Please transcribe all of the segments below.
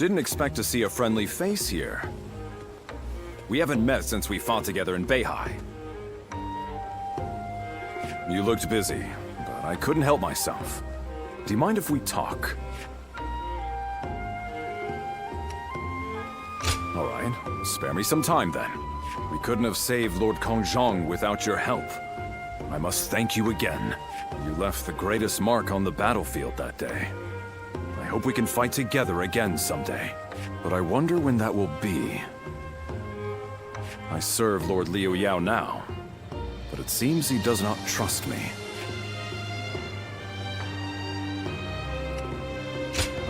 Didn't expect to see a friendly face here. We haven't met since we fought together in Beihai. You looked busy, but I couldn't help myself. Do you mind if we talk? All right, spare me some time then. We couldn't have saved Lord Kongjong without your help. I must thank you again. You left the greatest mark on the battlefield that day. I hope we can fight together again someday. But I wonder when that will be. I serve Lord Liu Yao now, but it seems he does not trust me.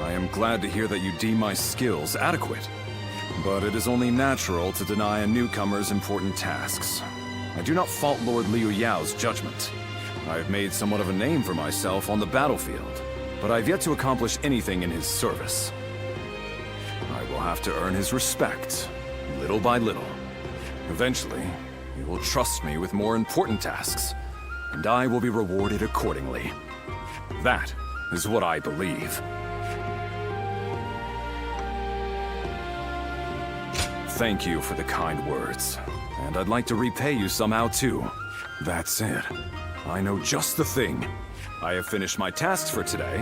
I am glad to hear that you deem my skills adequate, but it is only natural to deny a newcomer's important tasks. I do not fault Lord Liu Yao's judgment. I have made somewhat of a name for myself on the battlefield, but I have yet to accomplish anything in his service. I will have to earn his respect, little by little. Eventually, he will trust me with more important tasks, and I will be rewarded accordingly. That is what I believe. Thank you for the kind words, and I'd like to repay you somehow too. That's it. I know just the thing. I have finished my tasks for today.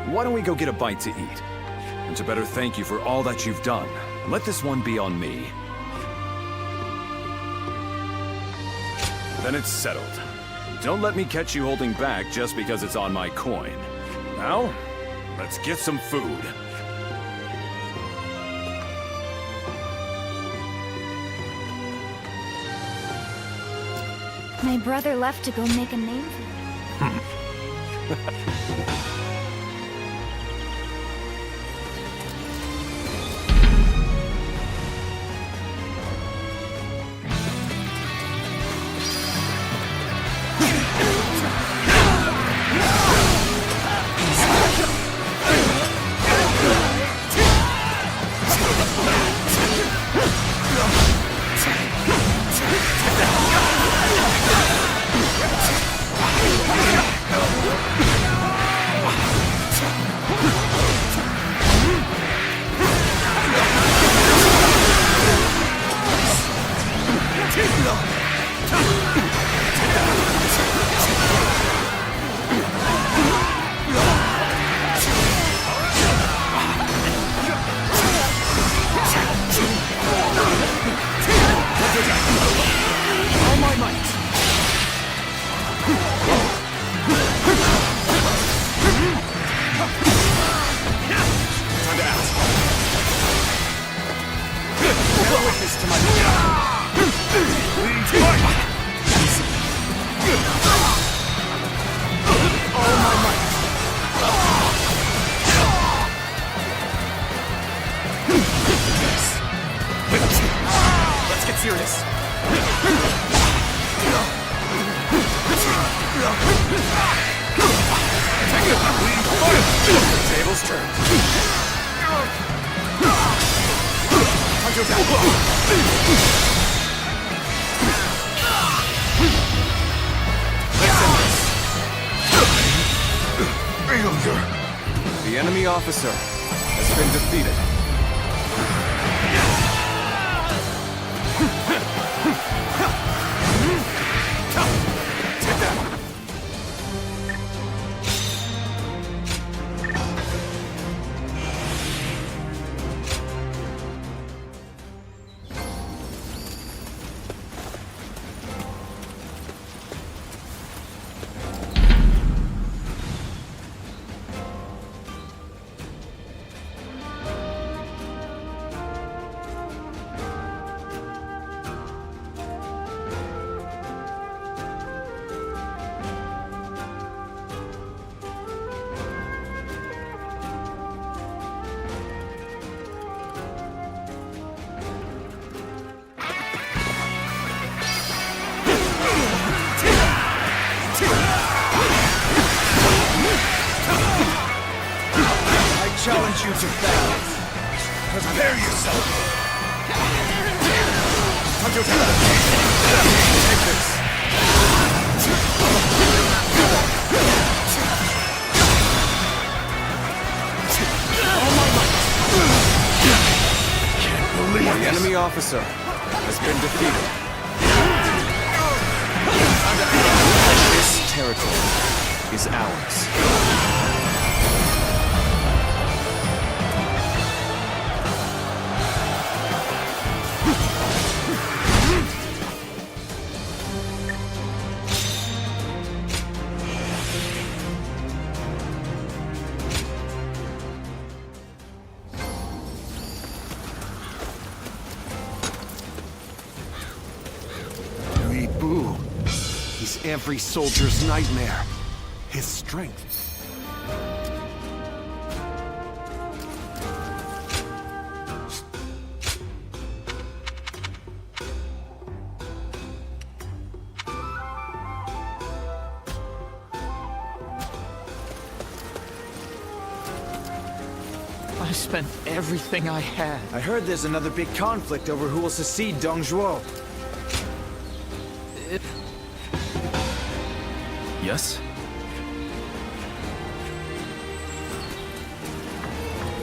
Why don't we go get a bite to eat? And to better thank you for all that you've done, let this one be on me. Then it's settled. Don't let me catch you holding back just because it's on my coin. Now, let's get some food. My brother left to go make a name for me. The enemy officer has been defeated. Challenge you to battle. Prepare yourself. Take this. All my might. The enemy officer has been defeated. This territory is ours. He's every soldier's nightmare. His strength. I spent everything I had. I heard there's another big conflict over who will succeed Dongzhuo. Yes?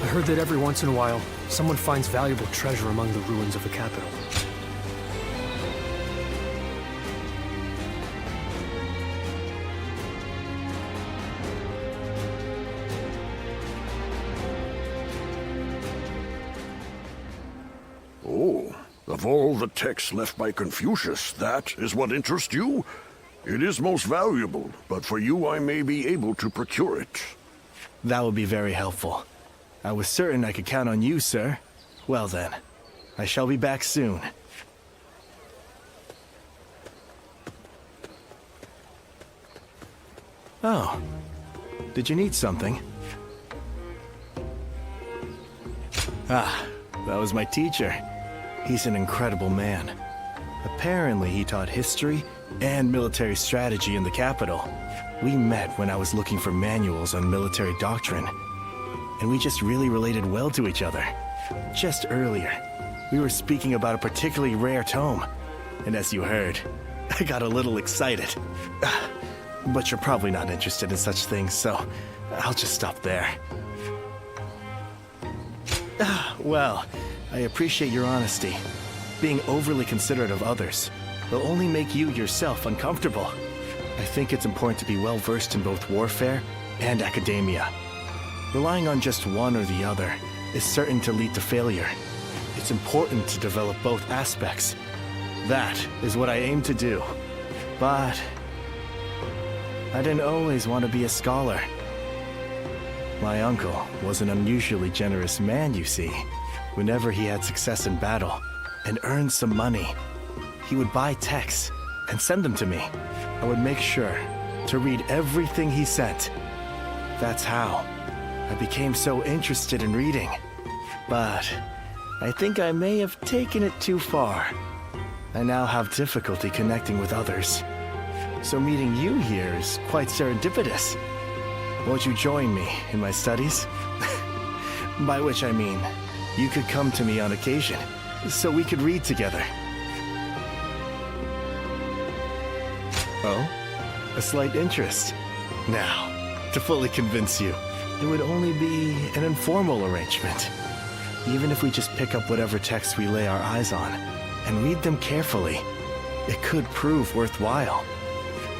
I heard that every once in a while, someone finds valuable treasure among the ruins of the capital. Oh, of all the texts left by Confucius, that is what interests you? It is most valuable, but for you I may be able to procure it. That would be very helpful. I was certain I could count on you, sir. Well then, I shall be back soon. Oh, did you need something? Ah, that was my teacher. He's an incredible man. Apparently he taught history and military strategy in the capital. We met when I was looking for manuals on military doctrine, and we just really related well to each other. Just earlier, we were speaking about a particularly rare tome, and as you heard, I got a little excited. But you're probably not interested in such things, so I'll just stop there. Well, I appreciate your honesty. Being overly considerate of others will only make you yourself uncomfortable. I think it's important to be well versed in both warfare and academia. Relying on just one or the other is certain to lead to failure. It's important to develop both aspects. That is what I aim to do. But I didn't always want to be a scholar. My uncle was an unusually generous man, you see. Whenever he had success in battle and earned some money, he would buy texts and send them to me. I would make sure to read everything he sent. That's how I became so interested in reading. But I think I may have taken it too far. I now have difficulty connecting with others. So meeting you here is quite serendipitous. Won't you join me in my studies? By which I mean, you could come to me on occasion, so we could read together. Oh? A slight interest. Now, to fully convince you, it would only be an informal arrangement. Even if we just pick up whatever texts we lay our eyes on and read them carefully, it could prove worthwhile.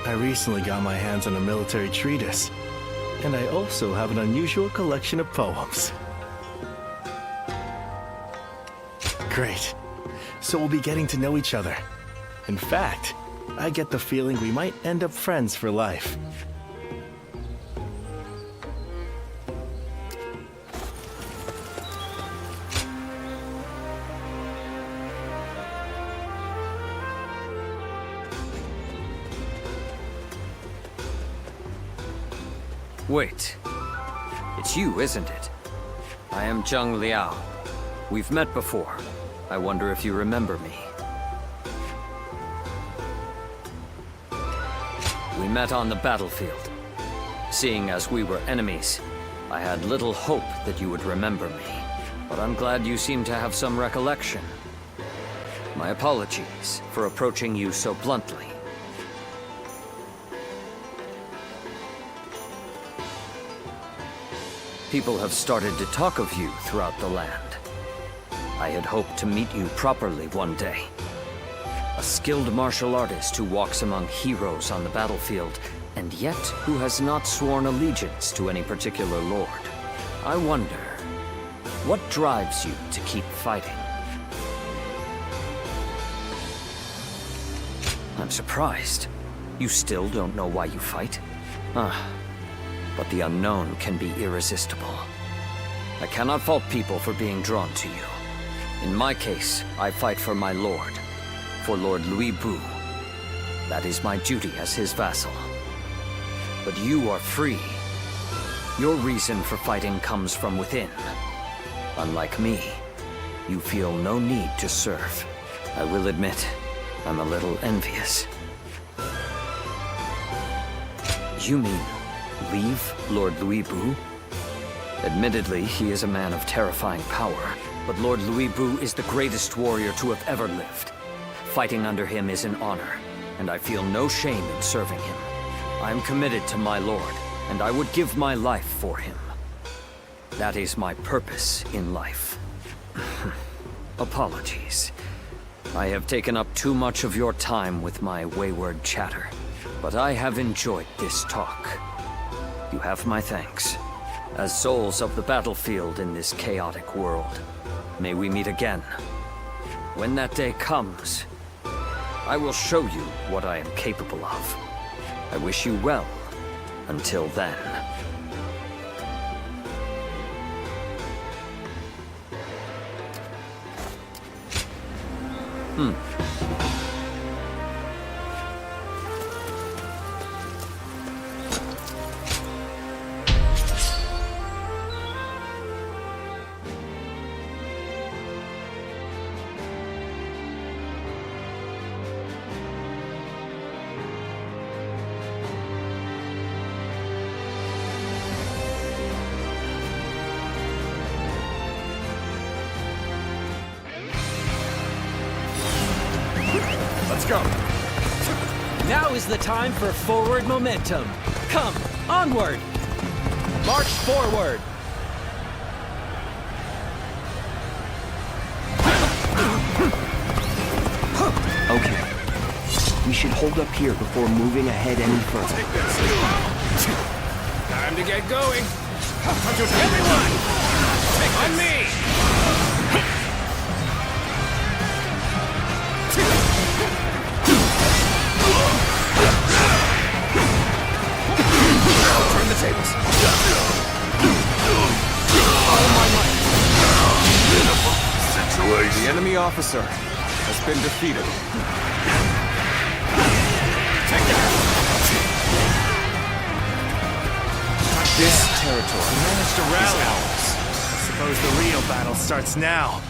I recently got my hands on a military treatise, and I also have an unusual collection of poems. Great. So we'll be getting to know each other. In fact, I get the feeling we might end up friends for life. Wait. It's you, isn't it? I am Zheng Liao. We've met before. I wonder if you remember me. We met on the battlefield. Seeing as we were enemies, I had little hope that you would remember me. But I'm glad you seem to have some recollection. My apologies for approaching you so bluntly. People have started to talk of you throughout the land. I had hoped to meet you properly one day. A skilled martial artist who walks among heroes on the battlefield, and yet who has not sworn allegiance to any particular lord. I wonder, what drives you to keep fighting? I'm surprised. You still don't know why you fight? But the unknown can be irresistible. I cannot fault people for being drawn to you. In my case, I fight for my lord, for Lord Louis Bu. That is my duty as his vassal. But you are free. Your reason for fighting comes from within. Unlike me, you feel no need to serve. I will admit, I'm a little envious. You mean, leave Lord Louis Bu? Admittedly, he is a man of terrifying power, but Lord Louis Bu is the greatest warrior to have ever lived. Fighting under him is an honor, and I feel no shame in serving him. I am committed to my lord, and I would give my life for him. That is my purpose in life. Apologies. I have taken up too much of your time with my wayward chatter, but I have enjoyed this talk. You have my thanks. As souls of the battlefield in this chaotic world, may we meet again. When that day comes, I will show you what I am capable of. I wish you well until then. Let's go. Now is the time for forward momentum. Come, onward! March forward! Okay. We should hold up here before moving ahead any further. Time to get going. Everyone! On me! Turn the tables. All my might. Situation. The enemy officer has been defeated. This territory managed to rally ours. I suppose the real battle starts now.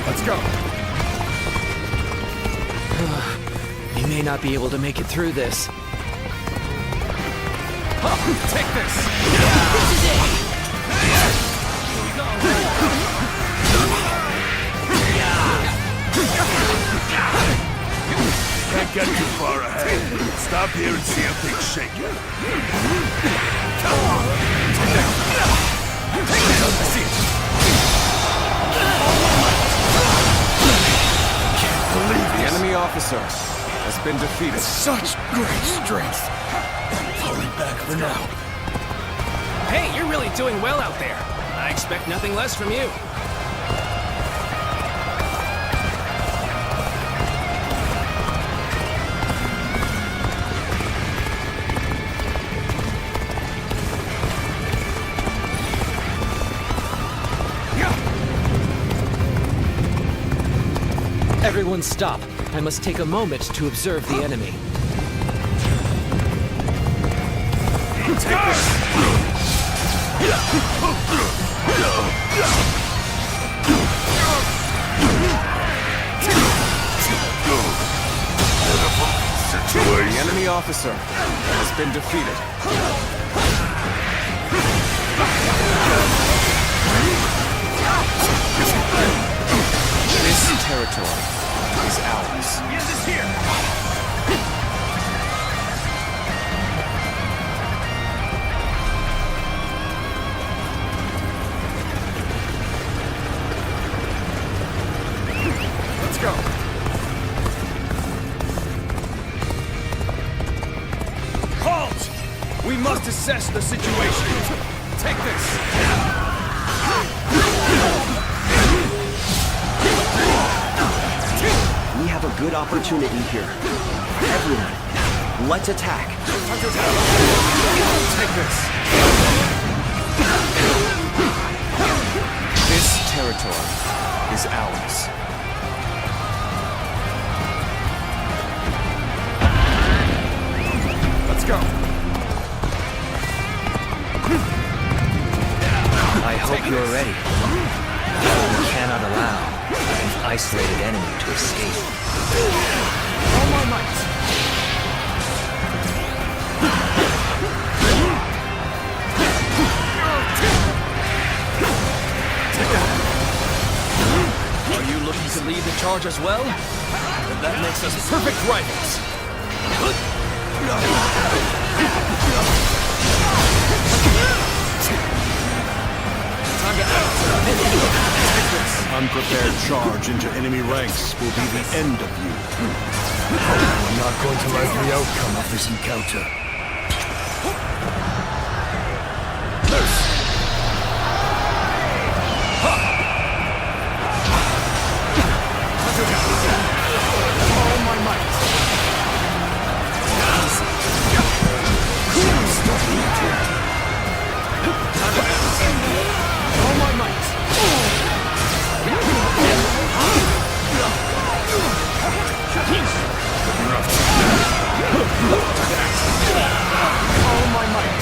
Let's go. You may not be able to make it through this. Take this! This is it! Can't get too far ahead. Stop here and see how things shake. Come on! Take that! I see it. Can't believe The this. enemy officer has been defeated. Such great strength. Falling back for now. Hey, you're really doing well out there. I expect nothing less from you. Everyone stop. I must take a moment to observe the enemy. The enemy officer has been defeated. This territory is ours. We must assess the situation. Take this. We have a good opportunity here. Everyone, let's attack. Take this. This territory is ours. Let's go. I hope you're ready. We cannot allow an isolated enemy to escape. All my might. Are you looking to lead the charge as well? And that makes us perfect rivals. Time to act. Unprepared charge into enemy ranks will be the end of you. I'm not going to like the outcome of this encounter. All my might. All my might. All my might.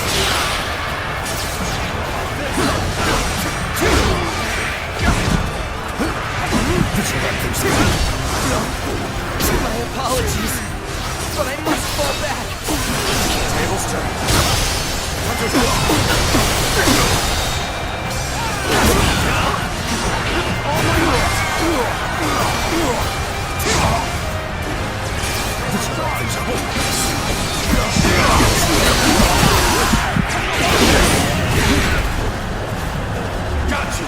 My apologies, but I must fall back. Tables turn. Got you.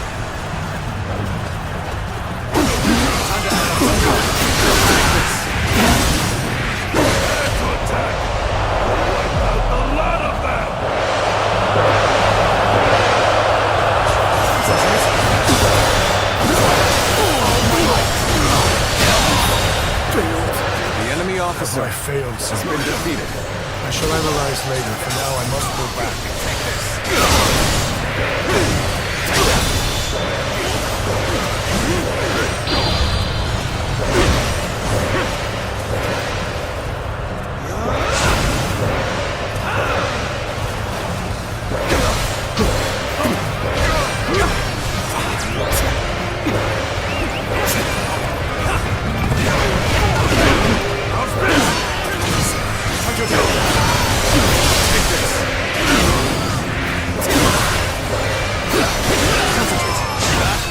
The enemy officer I failed, has sir. been defeated. I shall analyze later. For now, I must go back.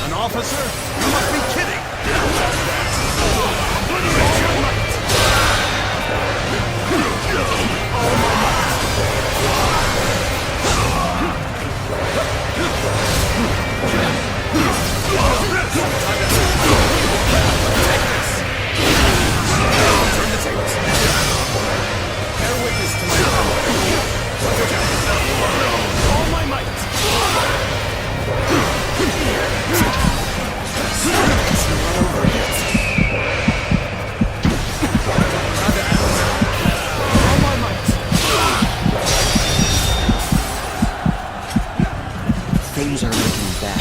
An officer? You must be kidding! Turn the tables. Bear witness to my power. All my might. All my might. Things are looking bad.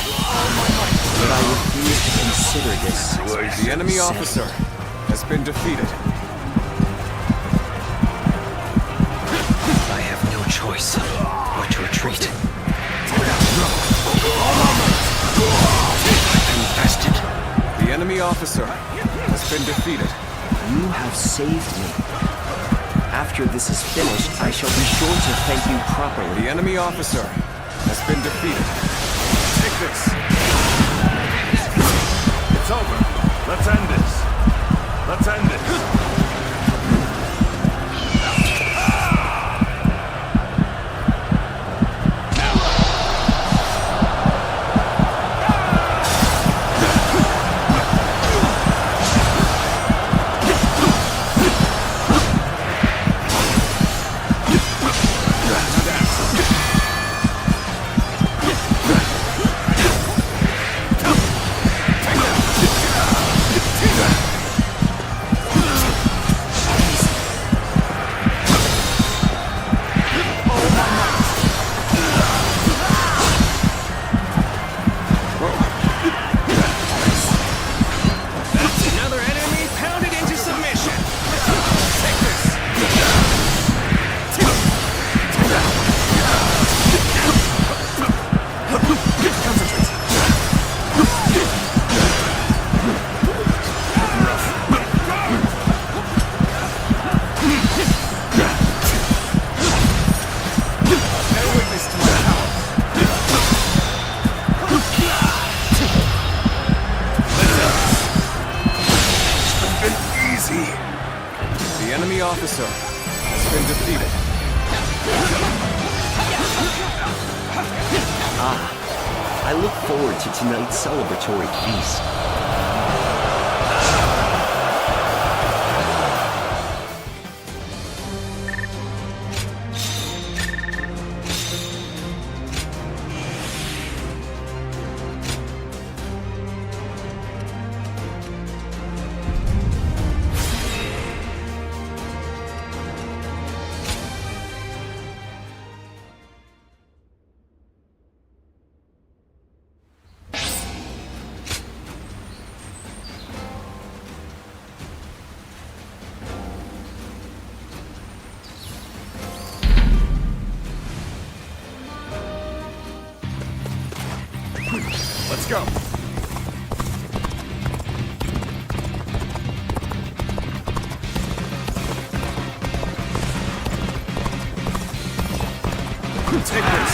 But I refuse to consider this. The enemy officer has been defeated. I have no choice but to retreat. Infested. The enemy officer has been defeated. You have saved me. After this is finished, I shall be sure to thank you properly. The enemy officer has been defeated. Take this. It's over. Let's end this. Let's end it. officer has been defeated. I look forward to tonight's celebratory feast. Let's go. Take this.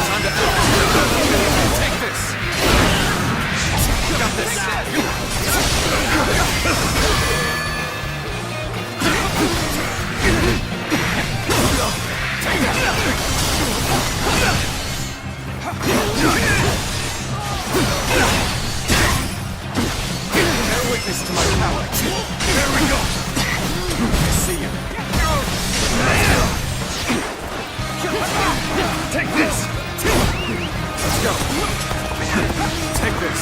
Time to take this. Got this. Bear witness to my power. There we go. I see you. Take this. Let's go. Take this.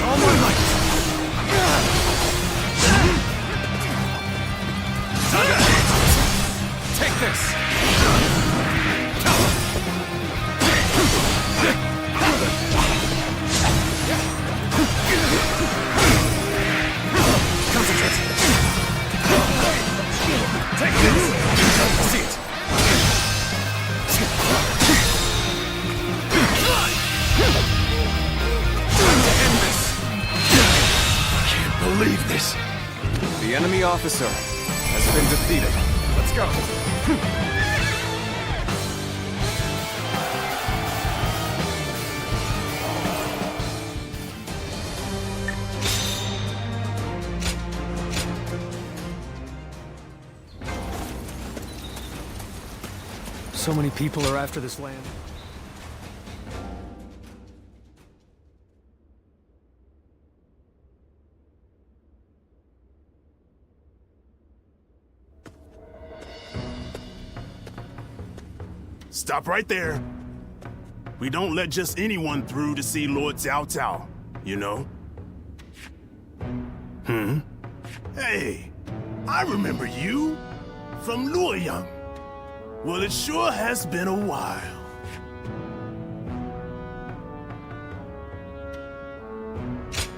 All my might. Take this. Concentrate. Take this. See it. Time to end this. Can't believe this. The enemy officer has been defeated. Let's go. So many people are after this land. Stop right there. We don't let just anyone through to see Lord Cao Cao, you know? Hey, I remember you from Luoyang. Well, it sure has been a while.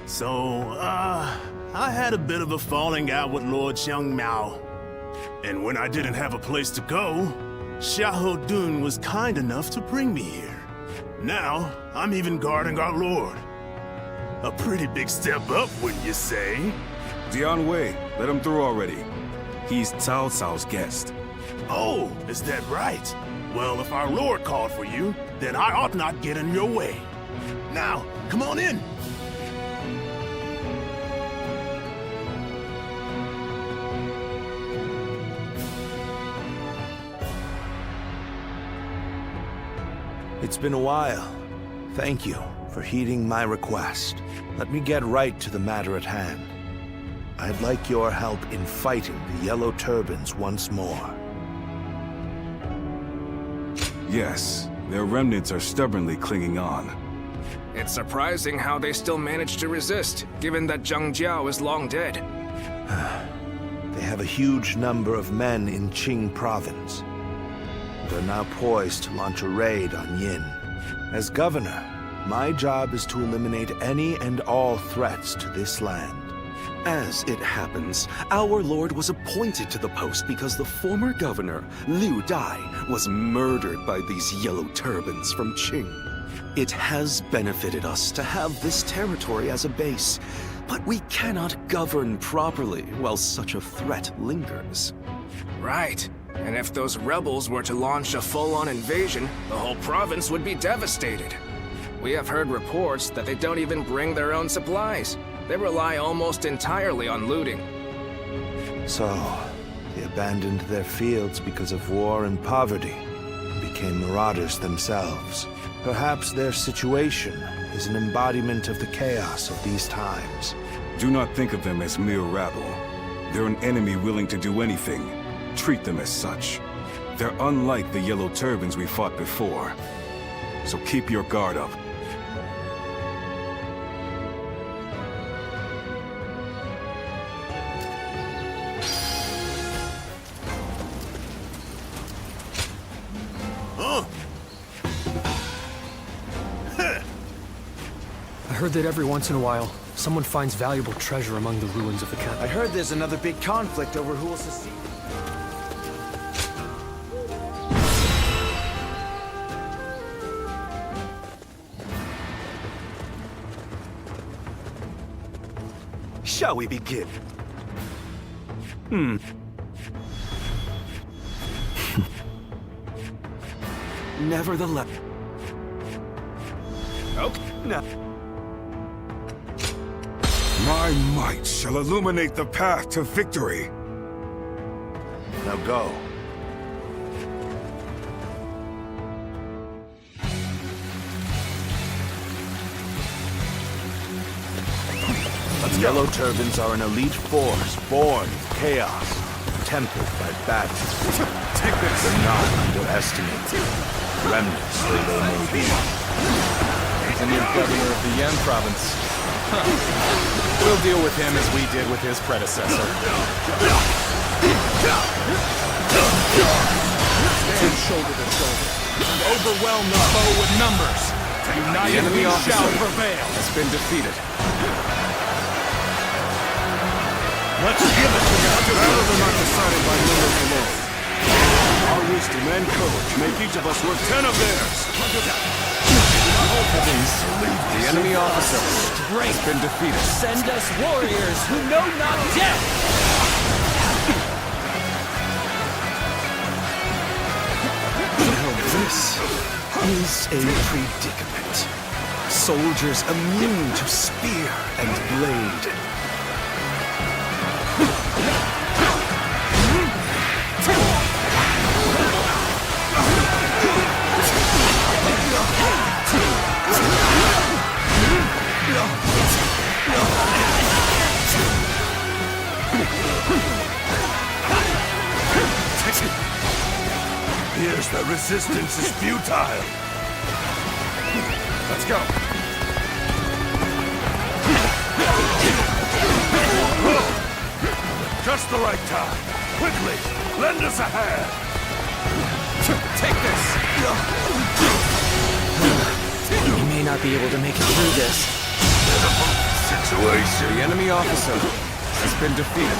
So, I had a bit of a falling out with Lord Xiang Mao. And when I didn't have a place to go, Xiahou Dun was kind enough to bring me here. Now, I'm even guarding our lord. A pretty big step up, wouldn't you say? Dian Wei, let him through already. He's Cao Cao's guest. Oh, is that right? Well, if our lord called for you, then I ought not get in your way. Now, come on in. It's been a while. Thank you for heeding my request. Let me get right to the matter at hand. I'd like your help in fighting the Yellow Turbans once more. Yes, their remnants are stubbornly clinging on. It's surprising how they still manage to resist, given that Zhang Jiao is long dead. They have a huge number of men in Qing province, and are now poised to launch a raid on Yin. As governor, my job is to eliminate any and all threats to this land. As it happens, our lord was appointed to the post because the former governor, Liu Dai, was murdered by these yellow turbans from Qing. It has benefited us to have this territory as a base, but we cannot govern properly while such a threat lingers. Right. And if those rebels were to launch a full-on invasion, the whole province would be devastated. We have heard reports that they don't even bring their own supplies. They rely almost entirely on looting. So, they abandoned their fields because of war and poverty, and became marauders themselves. Perhaps their situation is an embodiment of the chaos of these times. Do not think of them as mere rabble. They're an enemy willing to do anything. Treat them as such. They're unlike the yellow turbans we fought before. So keep your guard up. I heard that every once in a while, someone finds valuable treasure among the ruins of the capital. I heard there's another big conflict over who will succeed. Shall we begin? Nevertheless... Okay, now... My might shall illuminate the path to victory. Now go. The Yellow Turbans are an elite force born of chaos, tempered by battle. Take this. Do not underestimate them, remnants though they may be. The new governor of the Yan province. We'll deal with him as we did with his predecessor. Stand shoulder to shoulder and overwhelm the foe with numbers. United we shall prevail. Has been defeated. Let's give it to them. Battles are not decided by numbers alone. Our wisdom and courage make each of us worth 10 of theirs. The enemy officer has been defeated. Send us warriors who know not death! This is a predicament. Soldiers immune to spear and blade. Here's the resistance is futile. Let's go. Just the right time. Quickly, lend us a hand. Take this. We may not be able to make it through this. Situation. The enemy officer has been defeated.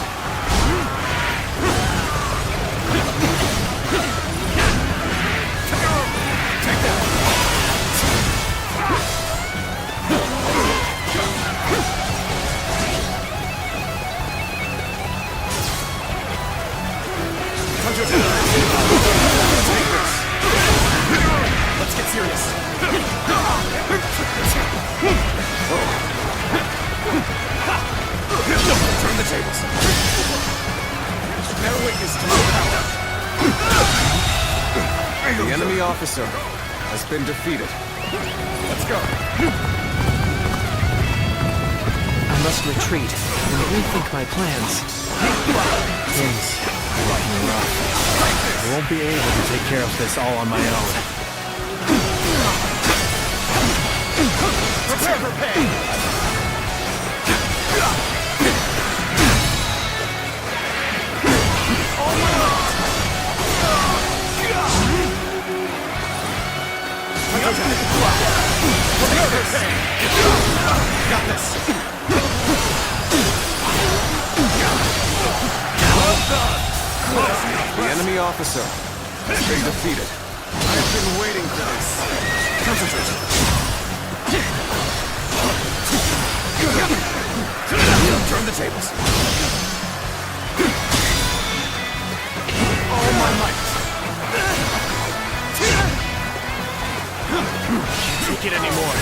Let's get serious. Turn the tables. No weakness to my power. The enemy officer has been defeated. Let's go. I must retreat and rethink my plans. Things are looking rough. I won't be able to take care of this all on my own. Prepare for pain! Got this. Well done. The enemy officer has been defeated. I've been waiting for this. Concentrate. Turn the tables. All my might. take it anymore.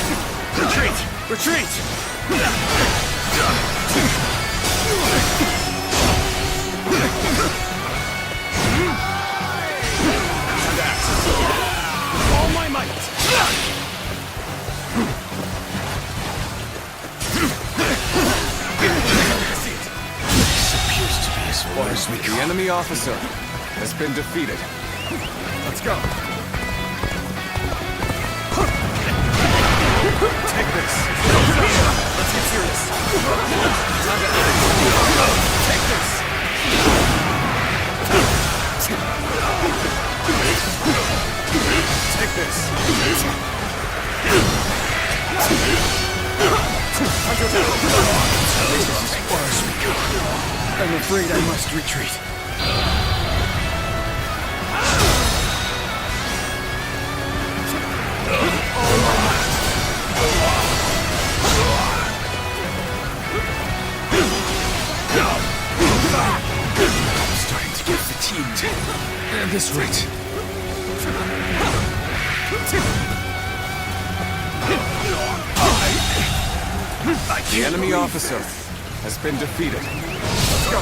Retreat! Retreat! All my might! This appears to be as far as we go. The enemy officer has been defeated. Let's go. Take this. Let's get serious. Take this. Take this. This is as far as we go. I'm afraid I must retreat. I'm starting to get fatigued. At this rate. The enemy officer has been defeated. Let's go.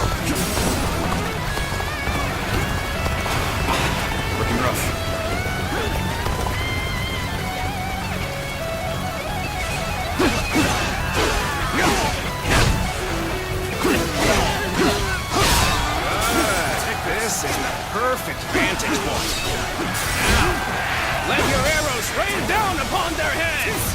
Looking rough. This is the perfect vantage point. Now, let your arrows rain down upon their heads!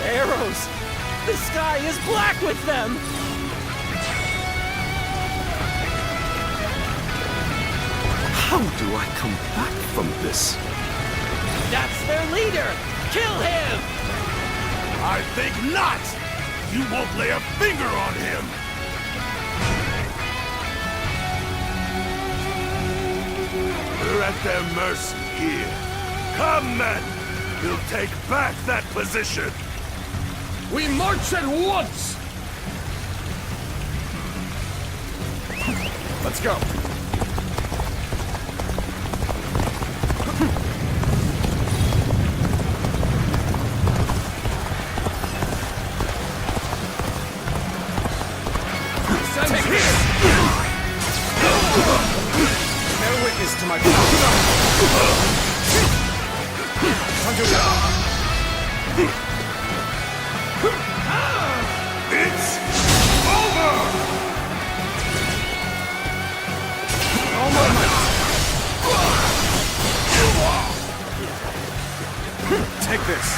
Arrows! The sky is black with them! How do I come back from this? That's their leader! Kill him! I think not! You won't lay a finger on him! We're at their mercy here. Come, men! We'll take back that position! We march at once! Let's go. Take this! Bear witness to my power. It's over! All my might. Take this.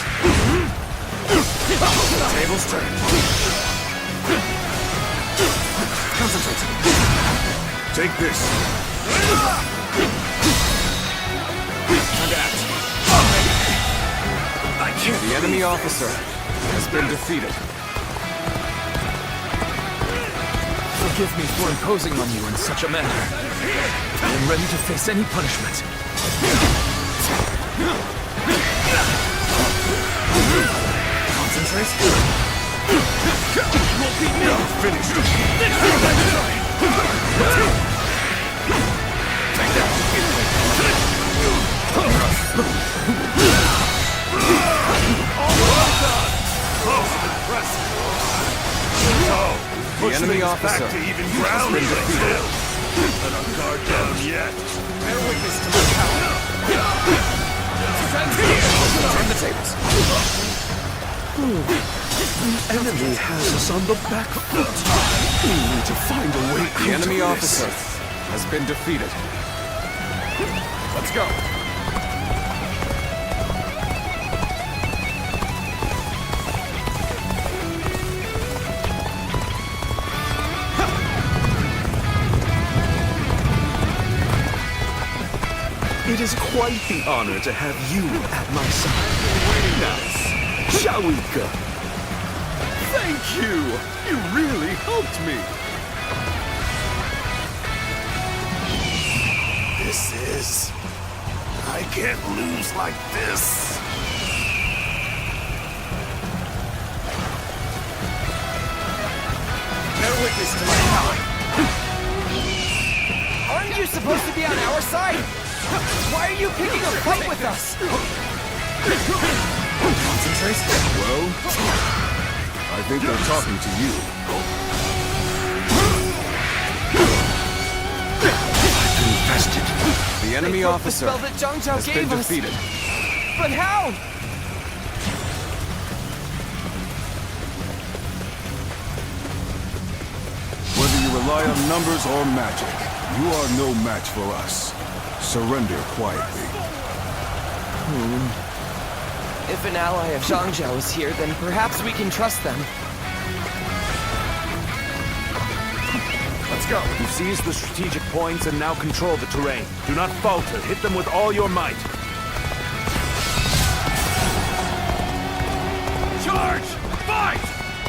Tables turned. Concentrate. Take this. Time to act. The enemy officer has been defeated. Forgive me for imposing on you in such a manner. I am ready to face any punishment. Concentrate. You won't beat me! Now finished. Take that. Well done! Most impressive. So, The enemy back officer to even ground has been still. Let our guard down yet. Bear witness to my power. Turn the tables. The enemy has us on the back foot. We need to find a way out The enemy of this. officer has been defeated. Let's go. It is quite the honor to have you at my side. Now, shall we go? Thank you! You really helped me! This is... I can't lose like this. witness to my power. Aren't you supposed to be on our side? Why are you picking a fight with us? Concentrate? Well, I think they're talking to you. I've been infested. The enemy officer The spell that Zhang Zhao has gave been us. defeated. But how? Whether you rely on numbers or magic, you are no match for us. Surrender quietly. If an ally of Zhang Zhao is here, then perhaps we can trust them. Let's go. You've seized the strategic points and now control the terrain. Do not falter. Hit them with all your might. Charge! Fight!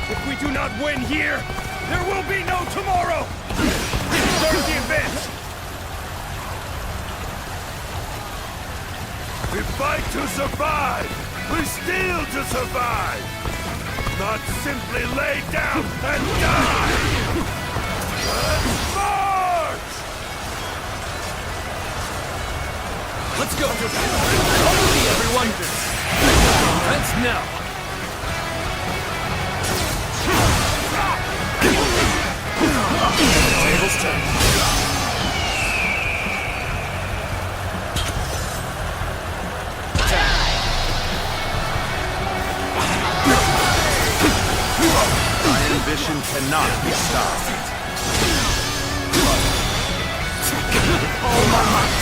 If we do not win here, there will be no tomorrow! Start the event! We fight to survive! We steal to survive! Not simply lay down and die! Let's march! Let's go! Slowly, everyone! Let's now! Tables turned. My ambition cannot be stopped. All my might!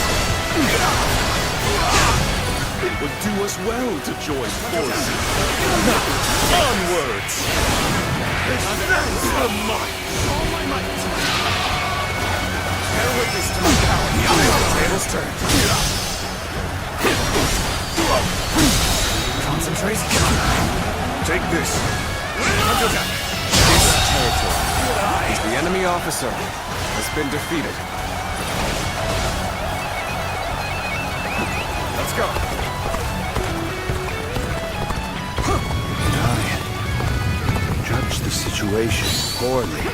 It would do us well to join forces. Onwards! That's the might! All my might! Bear witness to my power. Tables turned. Concentrate. Take this. This territory. The enemy officer has been defeated. Let's go. I judge the situation poorly.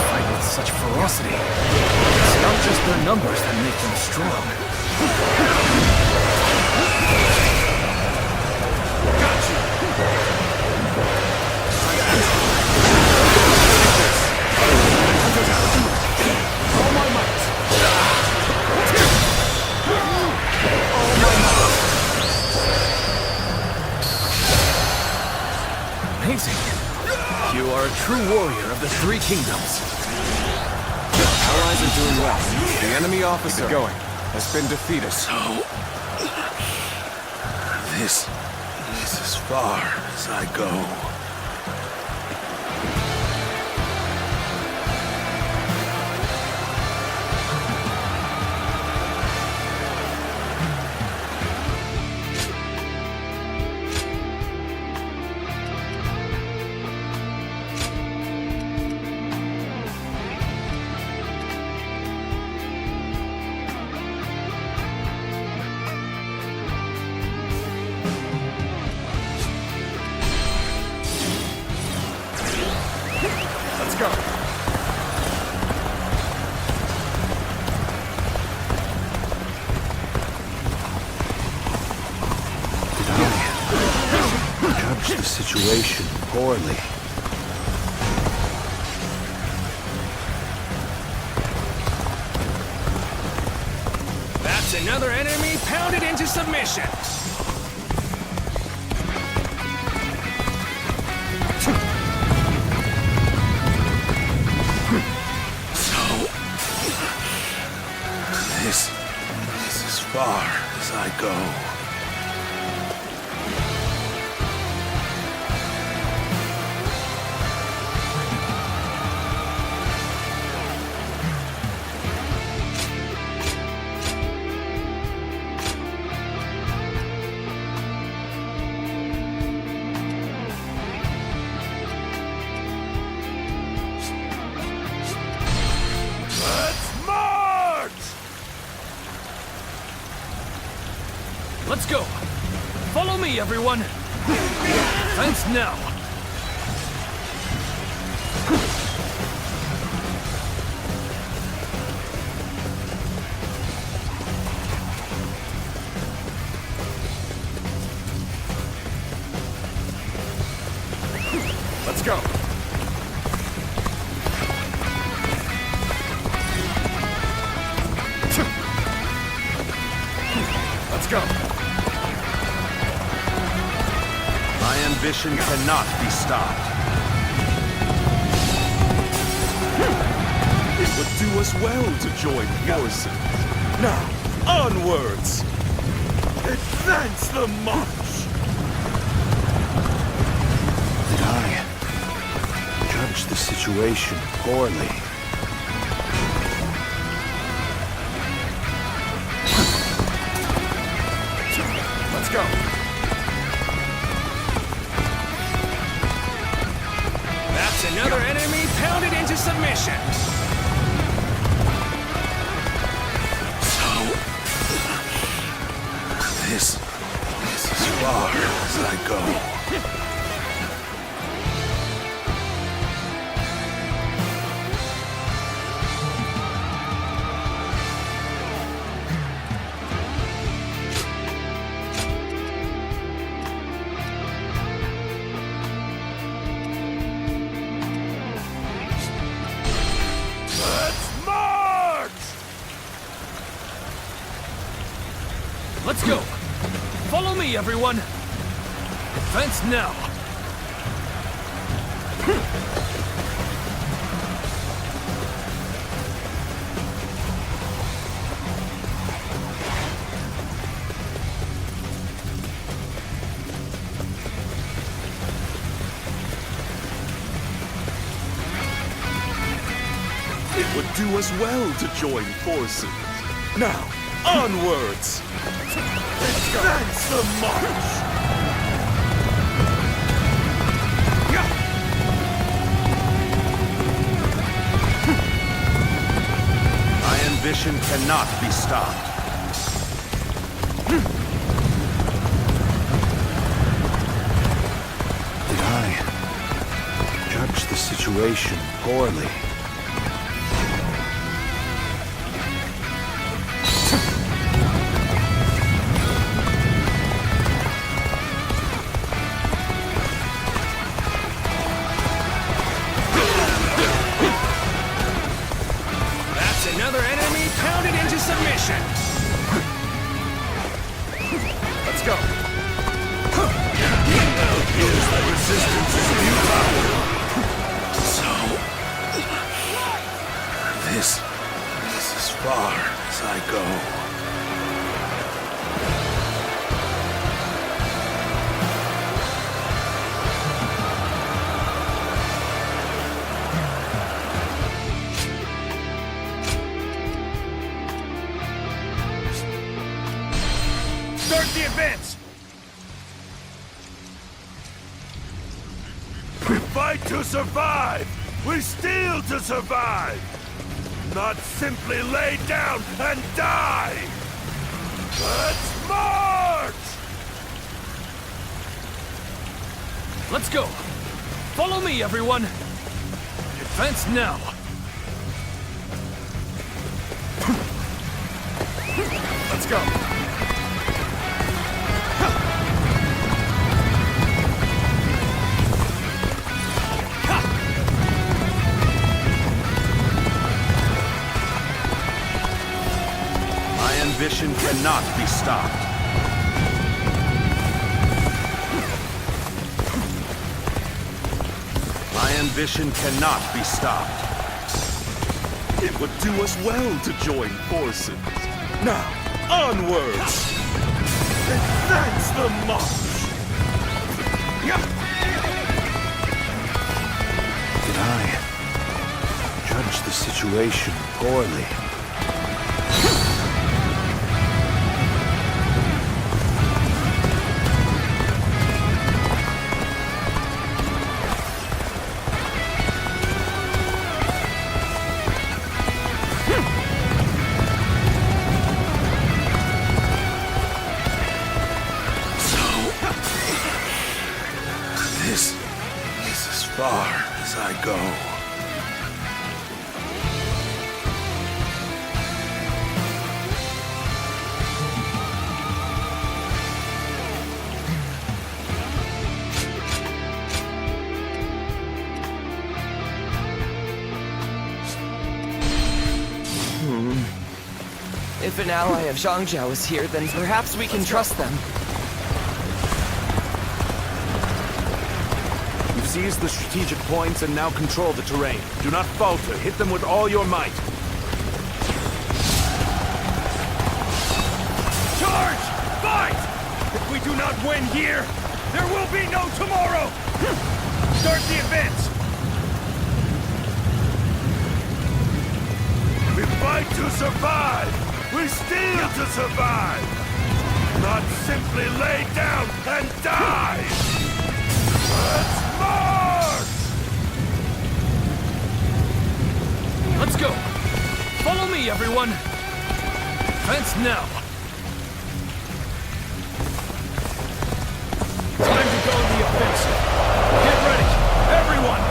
Fight with such ferocity. It's not just their numbers that make them strong. All my might. Amazing. You are a true warrior of the Three Kingdoms. Allies are doing well. The enemy officer has been defeated. So, this is as far as I go. Let's go. Judge the situation poorly. That's another enemy pounded into submission! This is as far as I go. Let's march! Let's go! Follow me, everyone! Defense now! Let's go! Let's go! My ambition cannot be stopped. It would do us well to join forces. Now, onwards! Advance the march! Did I judge the situation poorly? Let's go! That's another enemy pounded into submission. This is as far as I go. Let's march! Let's go! Follow me, everyone! Defense now! It would do us well to join forces. Now, onwards! Advance the march! My ambition cannot be stopped. Did I judge the situation poorly? That's another enemy pounded into submission. Let's go! Here's the resistance is futile. So, this is as far as I go. Start the advance! We fight to survive! We steal to survive! Not simply lay down and die! Let's march! Let's go! Follow me, everyone! Defense now! Let's go! My ambition cannot be stopped. My ambition cannot be stopped. It would do us well to join forces. Now, onwards! Advance the march! Did I judge the situation poorly? far as I go. If an ally of Zhangjiao is here, then perhaps we can trust them. You've seized the strategic points and now control the terrain. Do not falter. Hit them with all your might. Charge! Fight! If we do not win here, there will be no tomorrow! Start the advance! We fight to survive! We steal to survive! Not simply lay down and die! Let's march! Let's go! Follow me, everyone! Fence now! Time to go on the offensive! Get ready, everyone!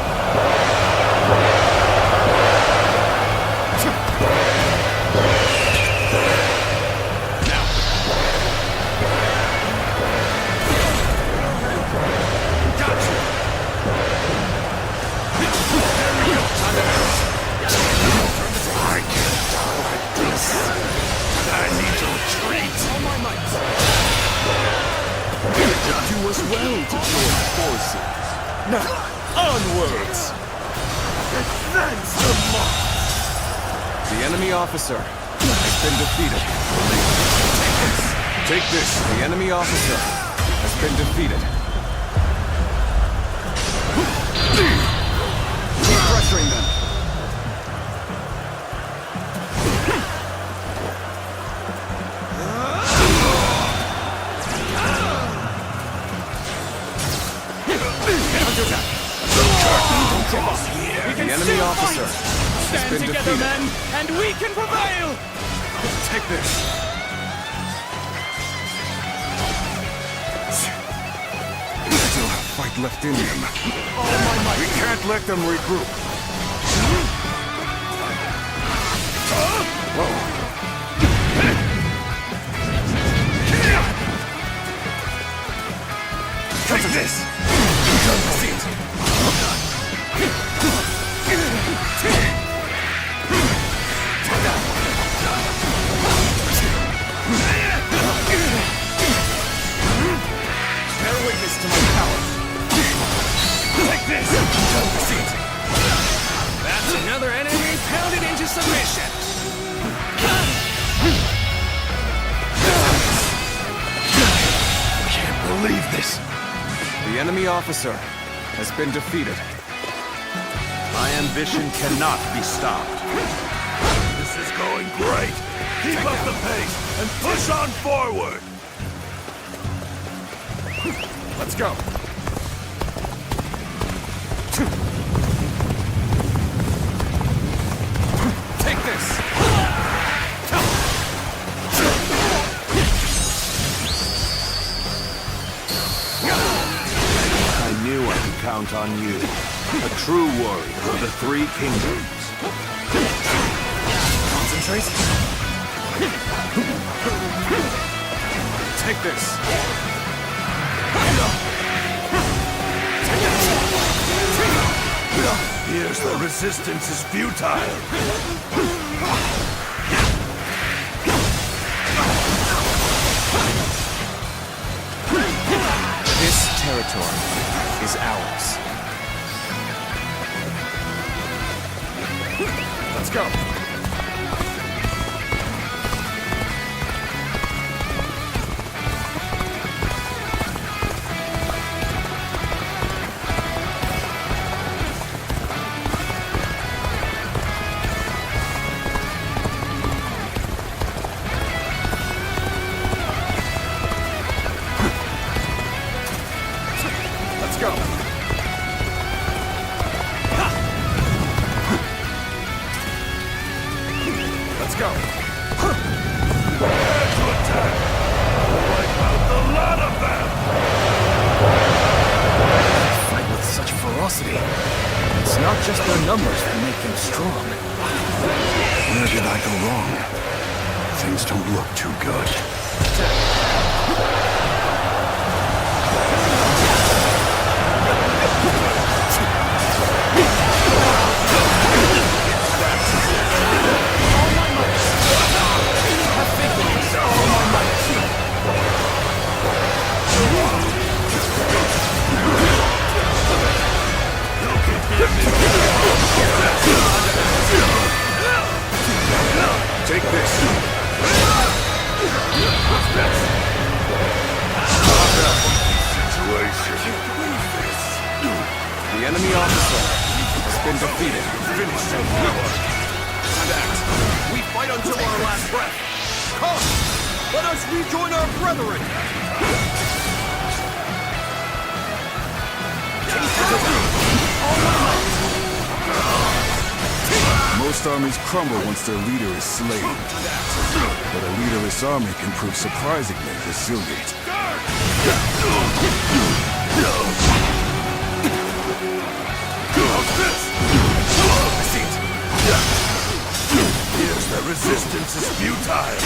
Do us well to join forces. Now, onwards! Advance the march! The enemy officer has been defeated. Take this. The enemy officer has been defeated. Keep pressuring them. The enemy officer has been together, defeated. men, and we can prevail! Take this. Still have fight left in him. We can't let them regroup. Take this! Bear witness to my power. Take this! That's another enemy pounded into submission. Can't believe this. The enemy officer has been defeated. My ambition cannot be stopped. This is going great. Keep up the pace and push on forward. Let's go. Take this. I knew I could count on you. A true warrior of the Three Kingdoms. Concentrate. Take this. Here's the resistance is futile. This territory is ours. Let's go. Let's go. numbers will make them strong. Where did I go wrong? Things don't look too good. Take this. The enemy officer has been defeated. Finish him. And act. We fight until our last breath. Come! Let us rejoin our brethren! Most armies crumble once their leader is slain. But a leaderless army can prove surprisingly resilient. Here's the resistance is futile.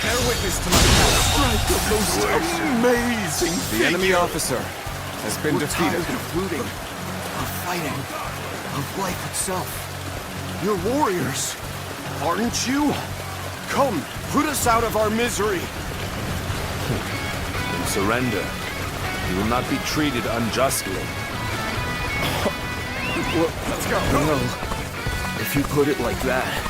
Bear witness to my power. Strike the most amazing The enemy officer has been defeated. Of looting, of fighting, of life itself. You're warriors, aren't you? Come, put us out of our misery. In surrender, you will not be treated unjustly. Well, let's go. No, if you put it like that.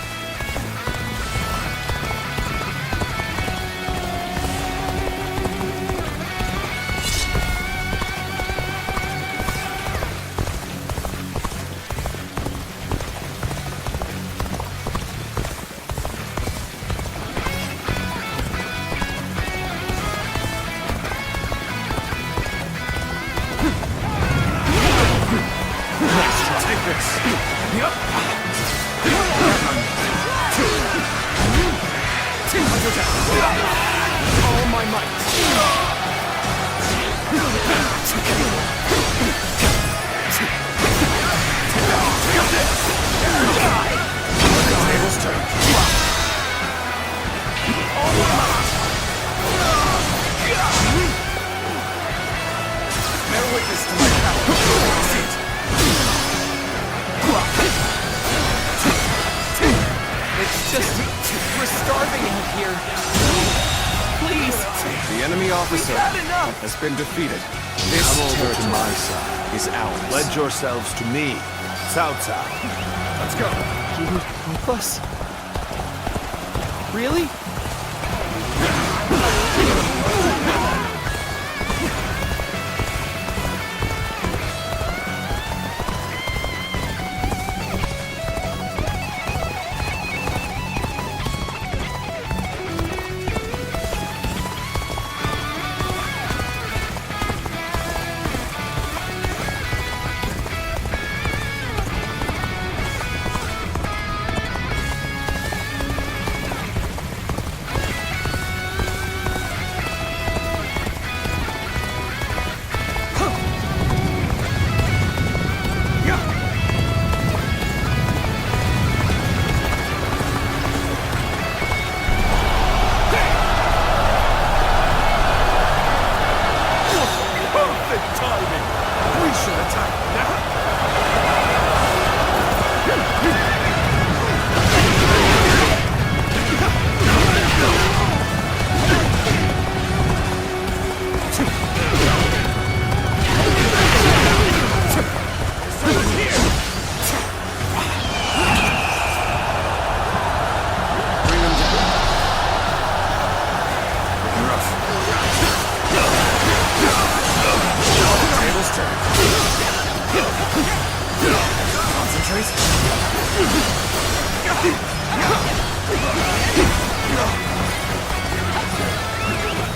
All my might. Tables turn. All my might. Bear witness to my power. It's just, we're starving out here. Please. The enemy officer has been defeated. This territory to my side is ours. Pledge yourselves to me, Cao Cao. Let's go. You would help us? Really?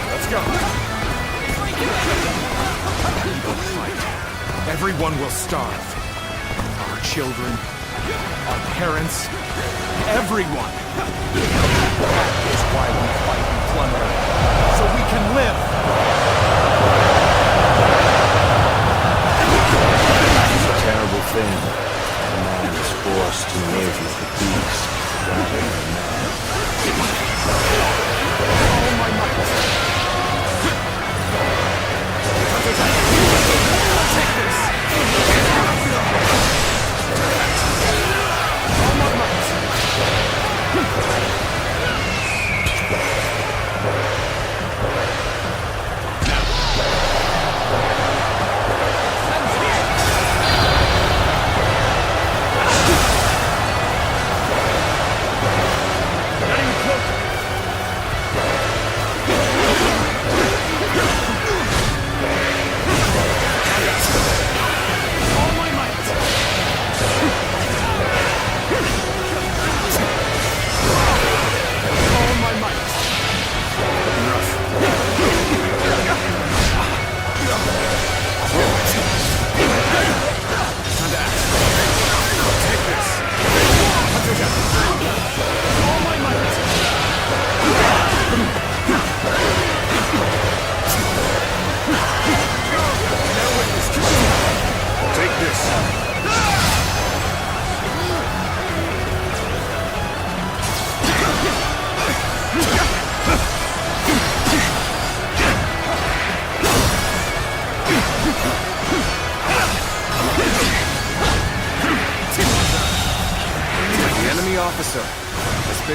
Let's go. Everyone will starve. Our children, our parents, everyone. That is why we fight and plunder, so we can live. It's a terrible thing. A man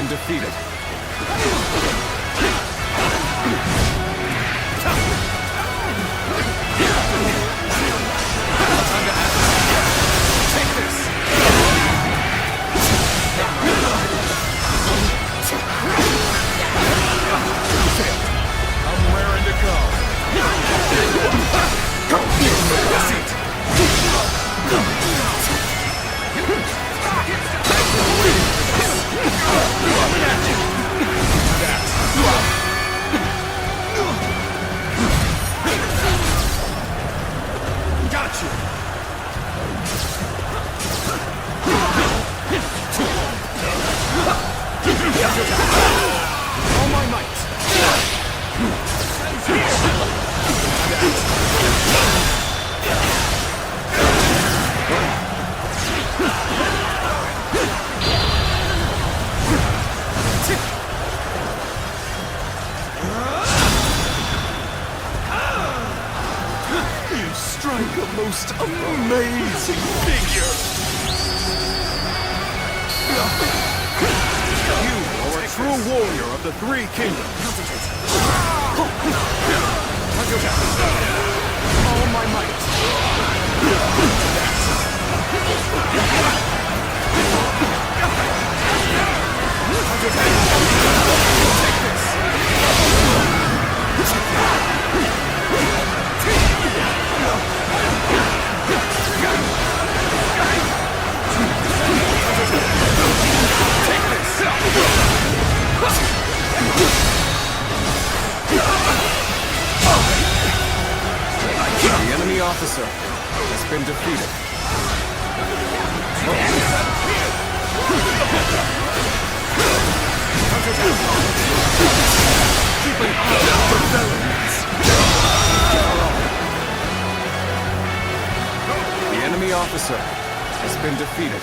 been defeated. Take this! I'm raring to go. Got you! All my might! You strike a most amazing figure! You are a true warrior of the Three Kingdoms. All my might! The enemy officer has been defeated. The enemy officer has been defeated.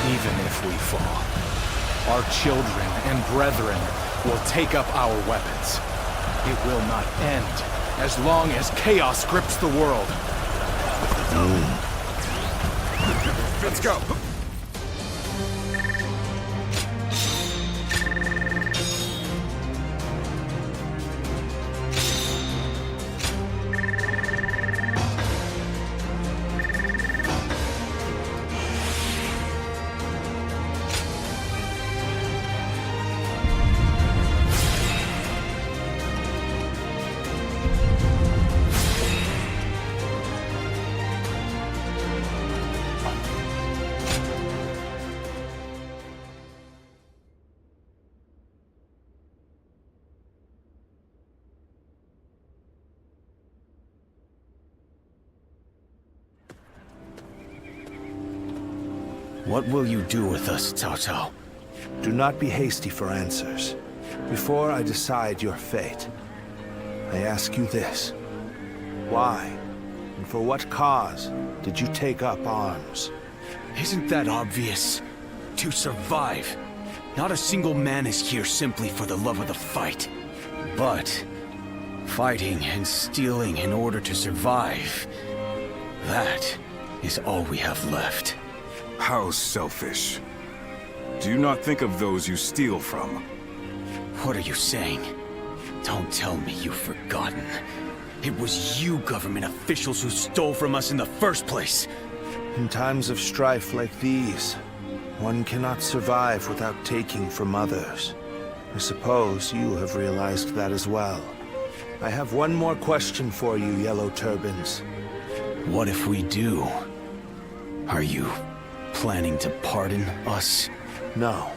Even if we fall, our children and brethren will take up our weapons. It will not end as long as chaos grips the world. Let's go. What will you do with us, Cao Cao? Do not be hasty for answers. Before I decide your fate, I ask you this. Why, and for what cause, did you take up arms? Isn't that obvious? To survive. Not a single man is here simply for the love of the fight. But fighting and stealing in order to survive, that is all we have left. How selfish. Do you not think of those you steal from? What are you saying? Don't tell me you've forgotten. It was you government officials who stole from us in the first place. In times of strife like these, one cannot survive without taking from others. I suppose you have realized that as well. I have one more question for you, Yellow Turbans. What if we do? Are you planning to pardon us? No.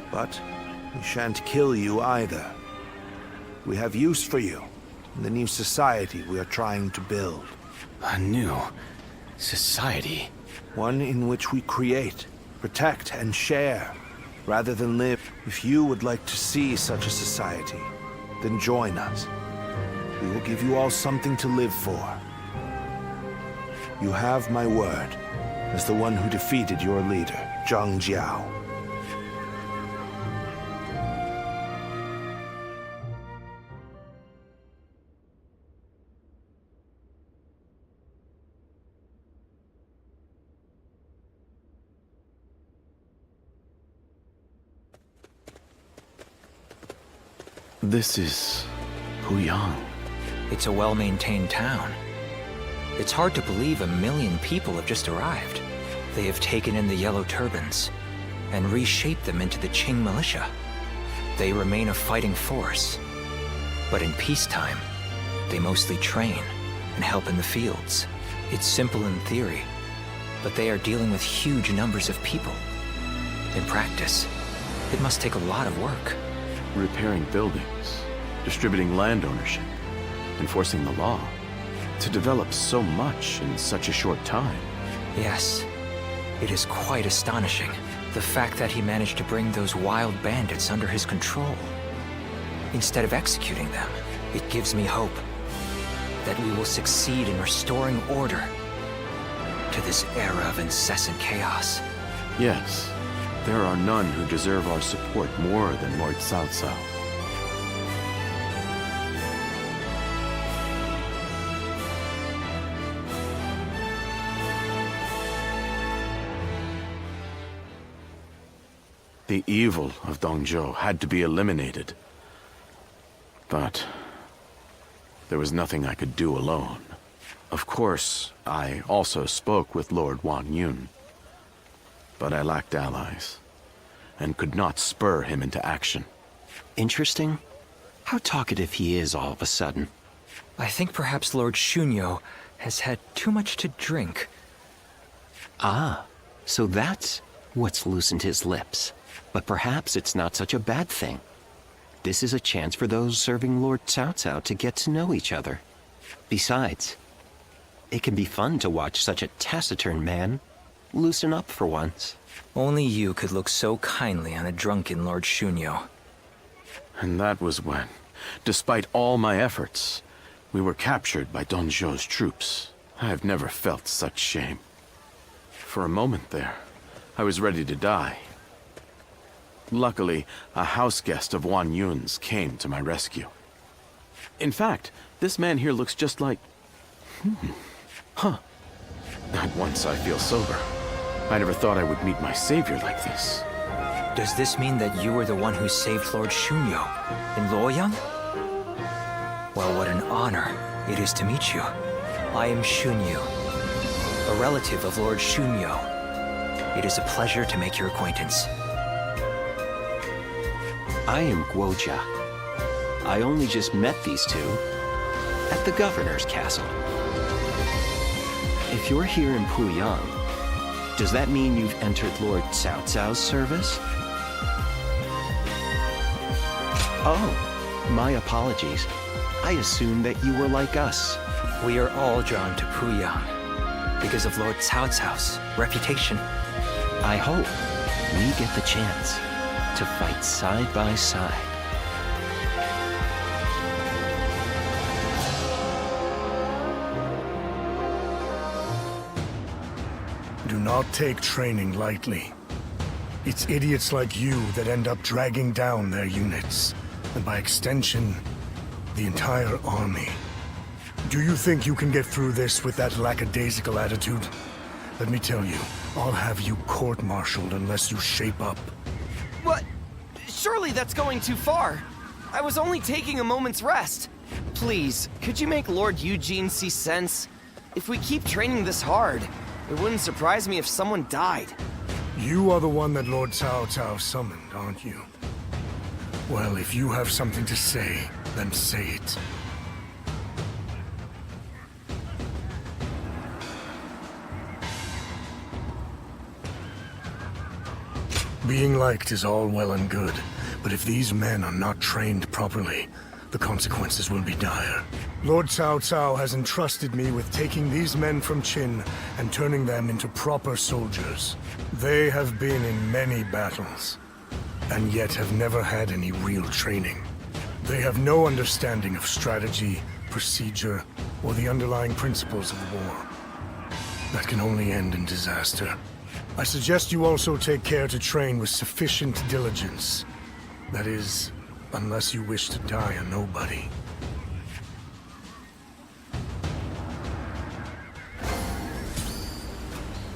But we shan't kill you either. We have use for you in the new society we are trying to build. A new society? One in which we create, protect, and share, rather than live. If you would like to see such a society, then join us. We will give you all something to live for. You have my word, as the one who defeated your leader, Zhang Jiao. This is Puyang. It's a well-maintained town. It's hard to believe 1 million people have just arrived. They have taken in the Yellow Turbans and reshaped them into the Qing militia. They remain a fighting force, but in peacetime, they mostly train and help in the fields. It's simple in theory, but they are dealing with huge numbers of people. In practice, it must take a lot of work. Repairing buildings, distributing land ownership, enforcing the law. To develop so much in such a short time. Yes, it is quite astonishing. The fact that he managed to bring those wild bandits under his control. Instead of executing them, it gives me hope that we will succeed in restoring order to this era of incessant chaos. Yes, there are none who deserve our support more than Lord Cao Cao. The evil of Dongzhou had to be eliminated. But there was nothing I could do alone. Of course, I also spoke with Lord Wang Yun. But I lacked allies, and could not spur him into action. Interesting. How talkative he is all of a sudden. I think perhaps Lord Shunyo has had too much to drink. Ah, so that's what's loosened his lips. But perhaps it's not such a bad thing. This is a chance for those serving Lord Cao Cao to get to know each other. Besides, it can be fun to watch such a taciturn man loosen up for once. Only you could look so kindly on a drunken Lord Shunyo. And that was when, despite all my efforts, we were captured by Dongzhou's troops. I have never felt such shame. For a moment there, I was ready to die. Luckily, a house guest of Wang Yun's came to my rescue. In fact, this man here looks just like... At once I feel sober. I never thought I would meet my savior like this. Does this mean that you were the one who saved Lord Shunyo in Luoyang? Well, what an honor it is to meet you. I am Shunyu, a relative of Lord Shunyo. It is a pleasure to make your acquaintance. I am Guojia. I only just met these two at the governor's castle. If you're here in Puyang, does that mean you've entered Lord Cao Cao's service? Oh, my apologies. I assumed that you were like us. We are all drawn to Puyang because of Lord Cao Cao's reputation. I hope we get the chance to fight side by side. Do not take training lightly. It's idiots like you that end up dragging down their units, and by extension, the entire army. Do you think you can get through this with that lackadaisical attitude? Let me tell you, I'll have you court-martialed unless you shape up. What? Surely that's going too far. I was only taking a moment's rest. Please, could you make Lord Eugene see sense? If we keep training this hard, it wouldn't surprise me if someone died. You are the one that Lord Cao Cao summoned, aren't you? Well, if you have something to say, then say it. Being liked is all well and good, but if these men are not trained properly, the consequences will be dire. Lord Cao Cao has entrusted me with taking these men from Qin and turning them into proper soldiers. They have been in many battles, and yet have never had any real training. They have no understanding of strategy, procedure, or the underlying principles of war. That can only end in disaster. I suggest you also take care to train with sufficient diligence. That is, unless you wish to die a nobody.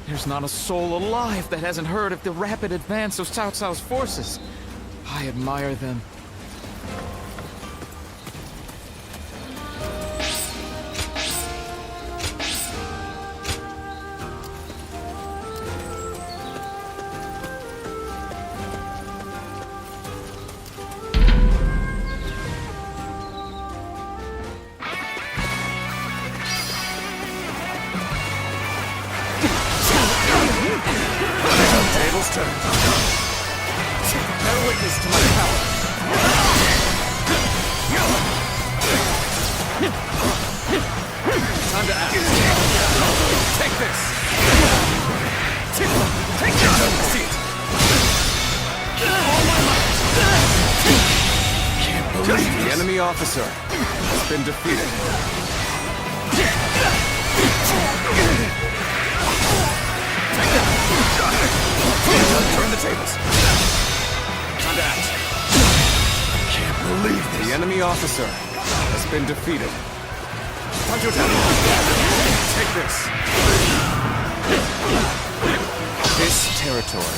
There's not a soul alive that hasn't heard of the rapid advance of Cao Cao's forces. I admire them. witness to my power. Time to act. Take this. Take this. See it. All my might. Can't believe the enemy officer has been defeated. Turn the tables. Time to act. Can't believe this. The enemy officer has been defeated. Time to attack. Take this. This territory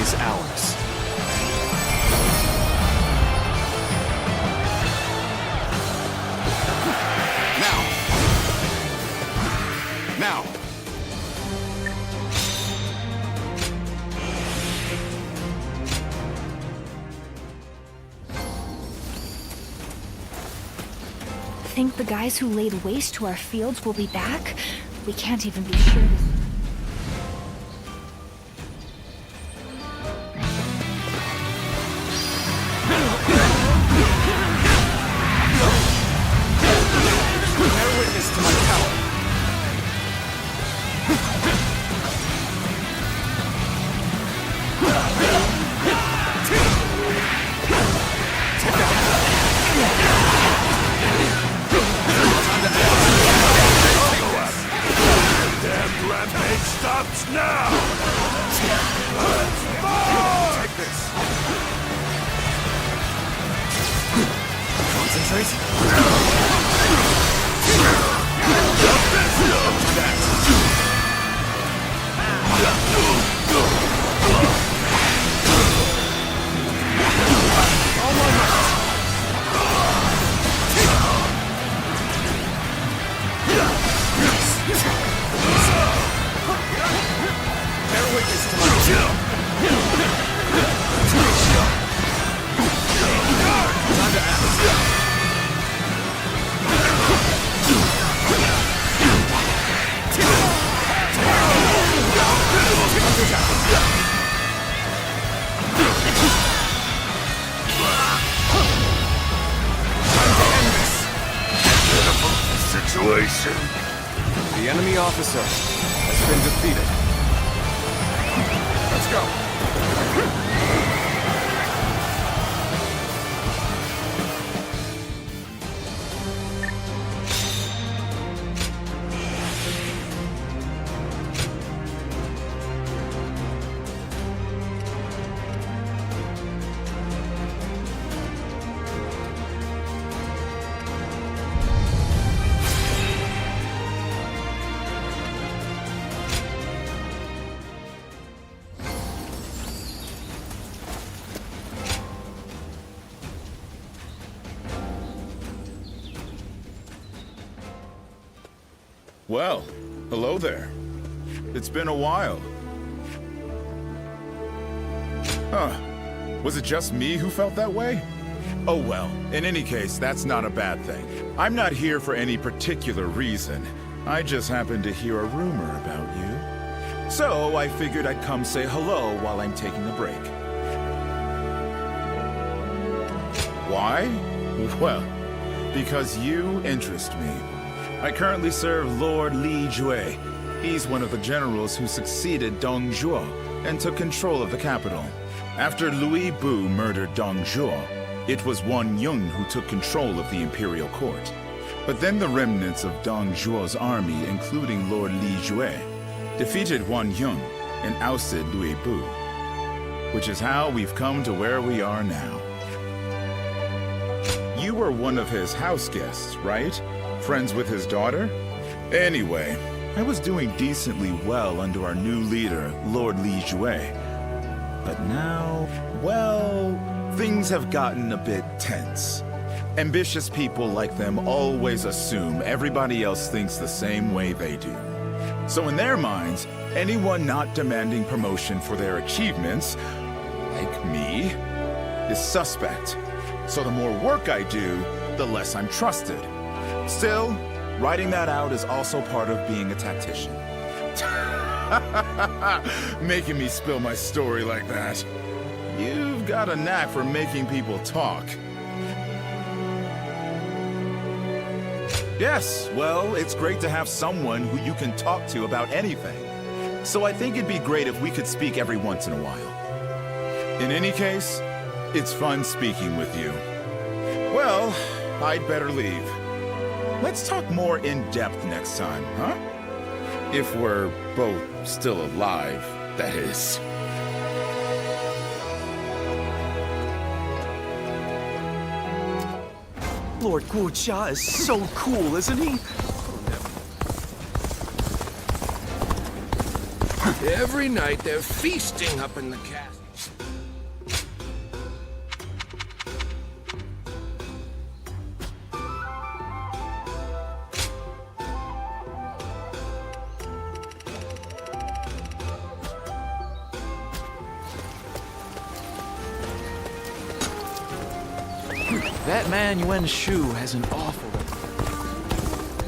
is ours. Now. Think the guys who laid waste to our fields will be back? We can't even be sure. Bear witness to my power. Rampage stops now! Let's march! Take this. Concentrate. All my might. Bear witness to my skill. Time to act. Situation. The enemy officer has been defeated. Let's go. Well, hello there. It's been a while. Huh. Was it just me who felt that way? Oh well, in any case, that's not a bad thing. I'm not here for any particular reason. I just happened to hear a rumor about you. So I figured I'd come say hello while I'm taking a break. Why? Well, because you interest me. I currently serve Lord Li Jue. He's one of the generals who succeeded Dong Zhuo and took control of the capital. After Louis Bu murdered Dong Zhuo, it was Wan Yun who took control of the imperial court. But then the remnants of Dong Zhuo's army, including Lord Li Jue, defeated Wan Yun and ousted Louis Bu. Which is how we've come to where we are now. You were one of his house guests, right? Friends with his daughter? Anyway, I was doing decently well under our new leader, Lord Li Jue. But now, well, things have gotten a bit tense. Ambitious people like them always assume everybody else thinks the same way they do. So in their minds, anyone not demanding promotion for their achievements, like me, is suspect. So the more work I do, the less I'm trusted. Still, writing that out is also part of being a tactician. Making me spill my story like that. You've got a knack for making people talk. Yes, well, it's great to have someone who you can talk to about anything. So I think it'd be great if we could speak every once in a while. In any case, it's fun speaking with you. Well, I'd better leave. Let's talk more in depth next time, huh? If we're both still alive, that is. Lord Guojia is so cool, isn't he? Every night they're feasting up in the castle. That man Yuan Shu has an awful...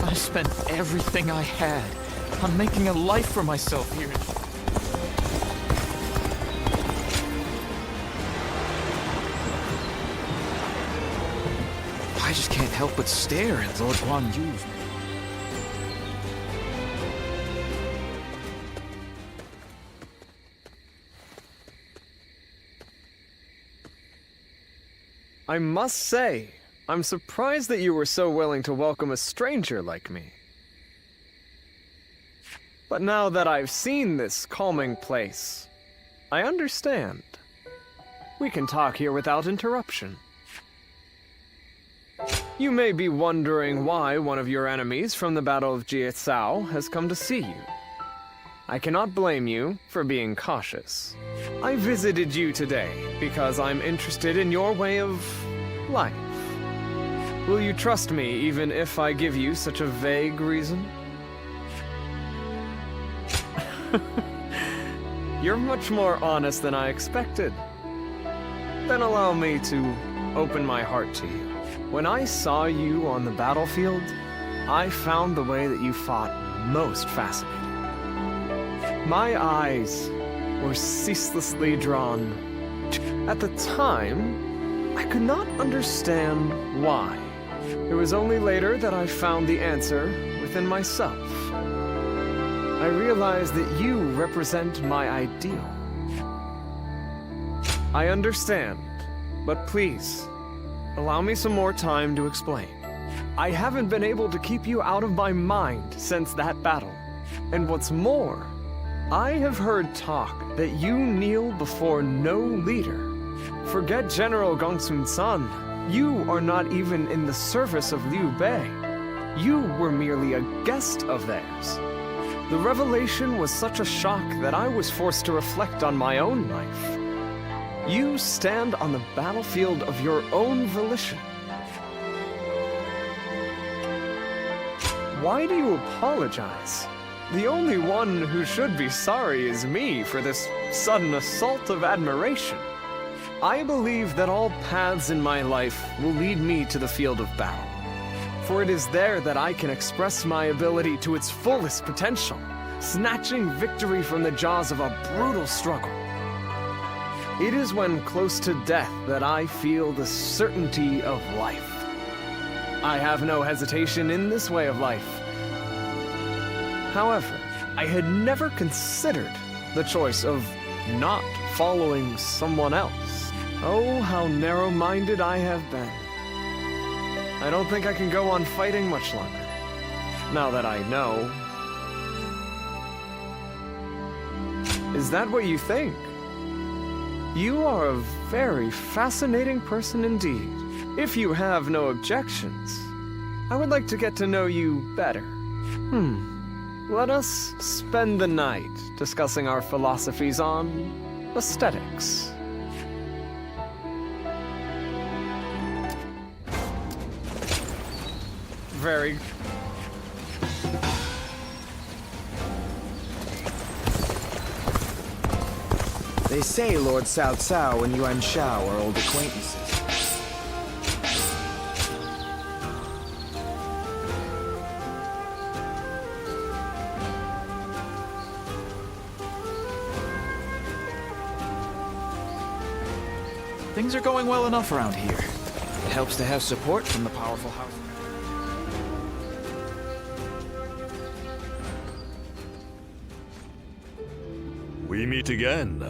I spent everything I had on making a life for myself here. I just can't help but stare at Lord Guan Yu's... I must say, I'm surprised that you were so willing to welcome a stranger like me. But now that I've seen this calming place, I understand. We can talk here without interruption. You may be wondering why one of your enemies from the Battle of Jiezhou has come to see you. I cannot blame you for being cautious. I visited you today because I'm interested in your way of life. Will you trust me even if I give you such a vague reason? You're much more honest than I expected. Then allow me to open my heart to you. When I saw you on the battlefield, I found the way that you fought most fascinating. My eyes were ceaselessly drawn. At the time, I could not understand why. It was only later that I found the answer within myself. I realized that you represent my ideal. I understand, but please, allow me some more time to explain. I haven't been able to keep you out of my mind since that battle. And what's more, I have heard talk that you kneel before no leader. Forget General Gongsun San. You are not even in the service of Liu Bei. You were merely a guest of theirs. The revelation was such a shock that I was forced to reflect on my own life. You stand on the battlefield of your own volition. Why do you apologize? The only one who should be sorry is me for this sudden assault of admiration. I believe that all paths in my life will lead me to the field of battle. For it is there that I can express my ability to its fullest potential, snatching victory from the jaws of a brutal struggle. It is when close to death that I feel the certainty of life. I have no hesitation in this way of life. However, I had never considered the choice of not following someone else. Oh, how narrow-minded I have been. I don't think I can go on fighting much longer, now that I know. Is that what you think? You are a very fascinating person indeed. If you have no objections, I would like to get to know you better. Let us spend the night discussing our philosophies on aesthetics. Very... They say Lord Cao Cao and Yuan Shao are old acquaintances. Things are going well enough around here. It helps to have support from the powerful house. We meet again.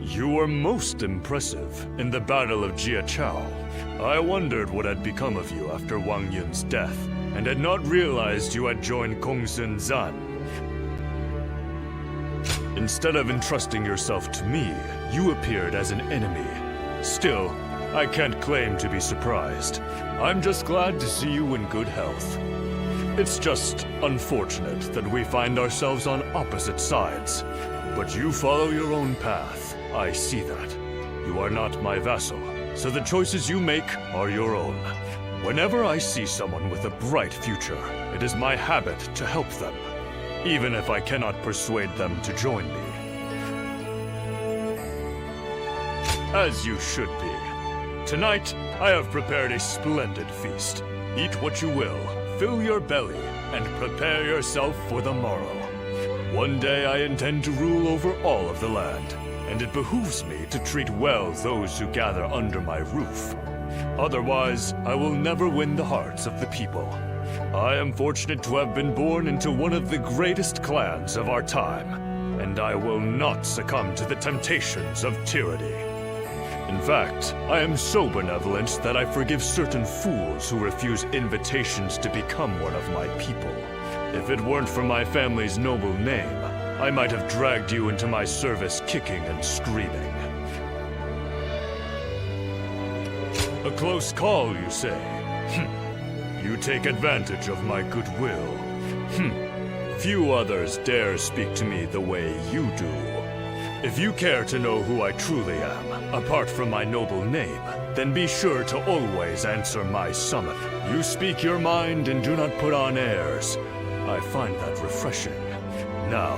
You were most impressive in the Battle of Jiachao. I wondered what had become of you after Wang Yun's death, and had not realized you had joined Kongsun Zan. Instead of entrusting yourself to me, you appeared as an enemy. Still, I can't claim to be surprised. I'm just glad to see you in good health. It's just unfortunate that we find ourselves on opposite sides. But you follow your own path. I see that. You are not my vassal, so the choices you make are your own. Whenever I see someone with a bright future, it is my habit to help them, even if I cannot persuade them to join me. As you should be. Tonight, I have prepared a splendid feast. Eat what you will, fill your belly, and prepare yourself for the morrow. One day I intend to rule over all of the land, and it behooves me to treat well those who gather under my roof. Otherwise, I will never win the hearts of the people. I am fortunate to have been born into one of the greatest clans of our time, and I will not succumb to the temptations of tyranny. In fact, I am so benevolent that I forgive certain fools who refuse invitations to become one of my people. If it weren't for my family's noble name, I might have dragged you into my service kicking and screaming. A close call, you say? You take advantage of my goodwill. Few others dare speak to me the way you do. If you care to know who I truly am, apart from my noble name, then be sure to always answer my summon. You speak your mind and do not put on airs. I find that refreshing. Now,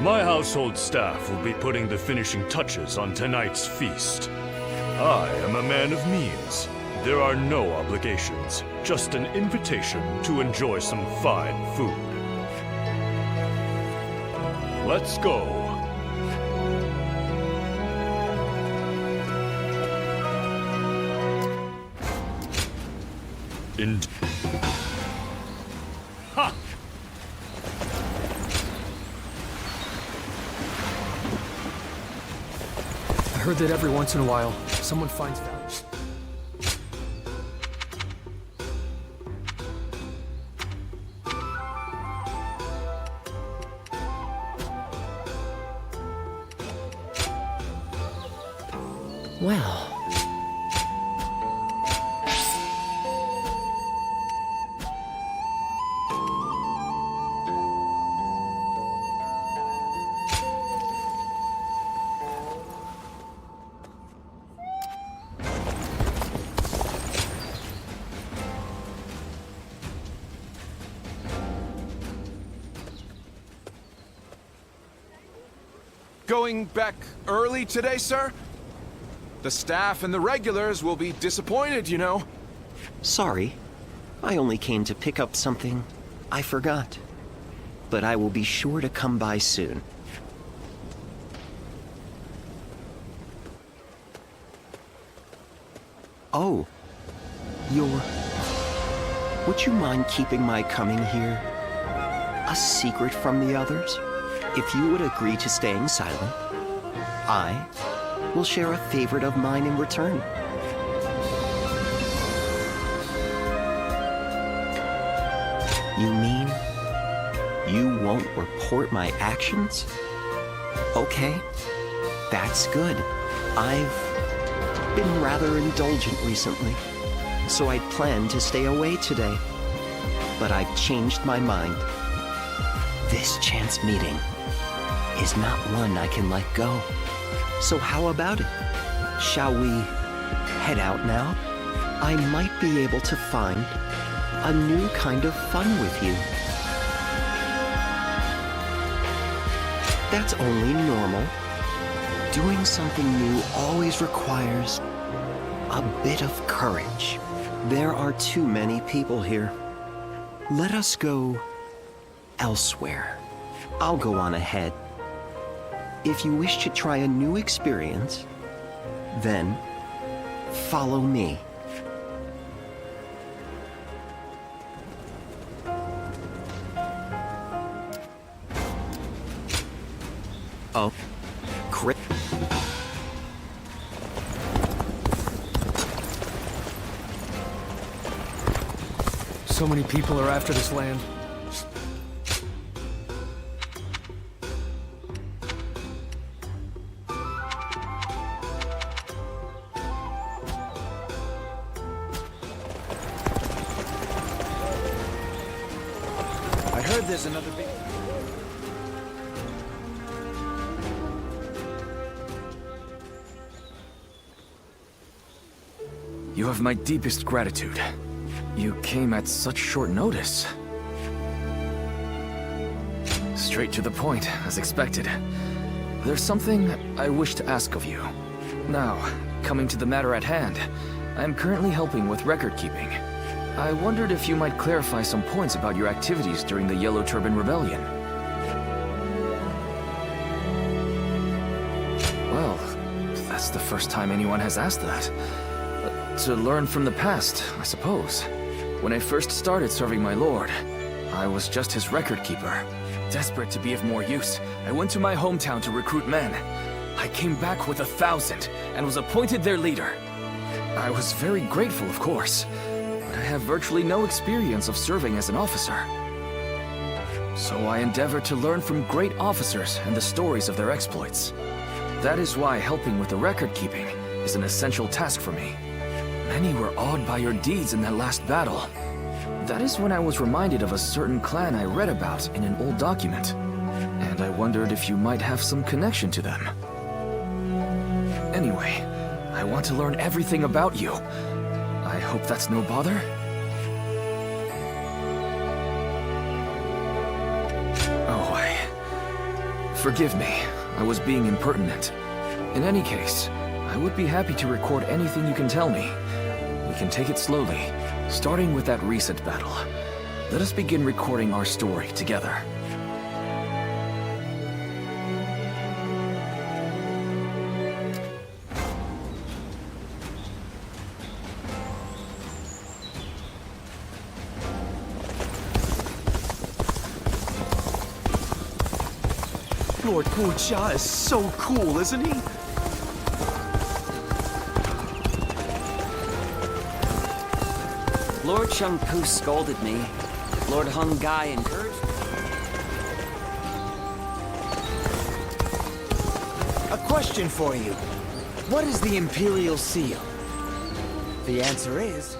my household staff will be putting the finishing touches on tonight's feast. I am a man of means. There are no obligations, just an invitation to enjoy some fine food. Let's go. Ha! I heard that every once in a while, someone finds value. Well... Going back early today, sir? The staff and the regulars will be disappointed, you know. Sorry. I only came to pick up something I forgot. But I will be sure to come by soon. Oh. Would you mind keeping my coming here a secret from the others? If you would agree to staying silent, I will share a favorite of mine in return. You mean you won't report my actions? Okay, that's good. I've been rather indulgent recently, so I'd planned to stay away today. But I've changed my mind. This chance meeting is not one I can let go. So how about it? Shall we head out now? I might be able to find a new kind of fun with you. That's only normal. Doing something new always requires a bit of courage. There are too many people here. Let us go elsewhere. I'll go on ahead. If you wish to try a new experience, then Follow me. Oh, crit. So many people are after this land. I heard there's another big... You have my deepest gratitude. You came at such short notice. Straight to the point, as expected. There's something I wish to ask of you. Now, coming to the matter at hand, I am currently helping with record keeping. I wondered if you might clarify some points about your activities during the Yellow Turban Rebellion. Well, that's the first time anyone has asked that. To learn from the past, I suppose. When I first started serving my lord, I was just his record keeper. Desperate to be of more use, I went to my hometown to recruit men. I came back with 1,000 and was appointed their leader. I was very grateful, of course, but I have virtually no experience of serving as an officer. So I endeavored to learn from great officers and the stories of their exploits. That is why helping with the record keeping is an essential task for me. Many were awed by your deeds in that last battle. That is when I was reminded of a certain clan I read about in an old document. And I wondered if you might have some connection to them. Anyway, I want to learn everything about you. I hope that's no bother? Oh, forgive me. I was being impertinent. In any case, I would be happy to record anything you can tell me. We can take it slowly, starting with that recent battle. Let us begin recording our story together. Lord Guojia is so cool, isn't he? Lord Shangpu scolded me. Lord Hung Gai encouraged me. A question for you. What is the Imperial Seal? The answer is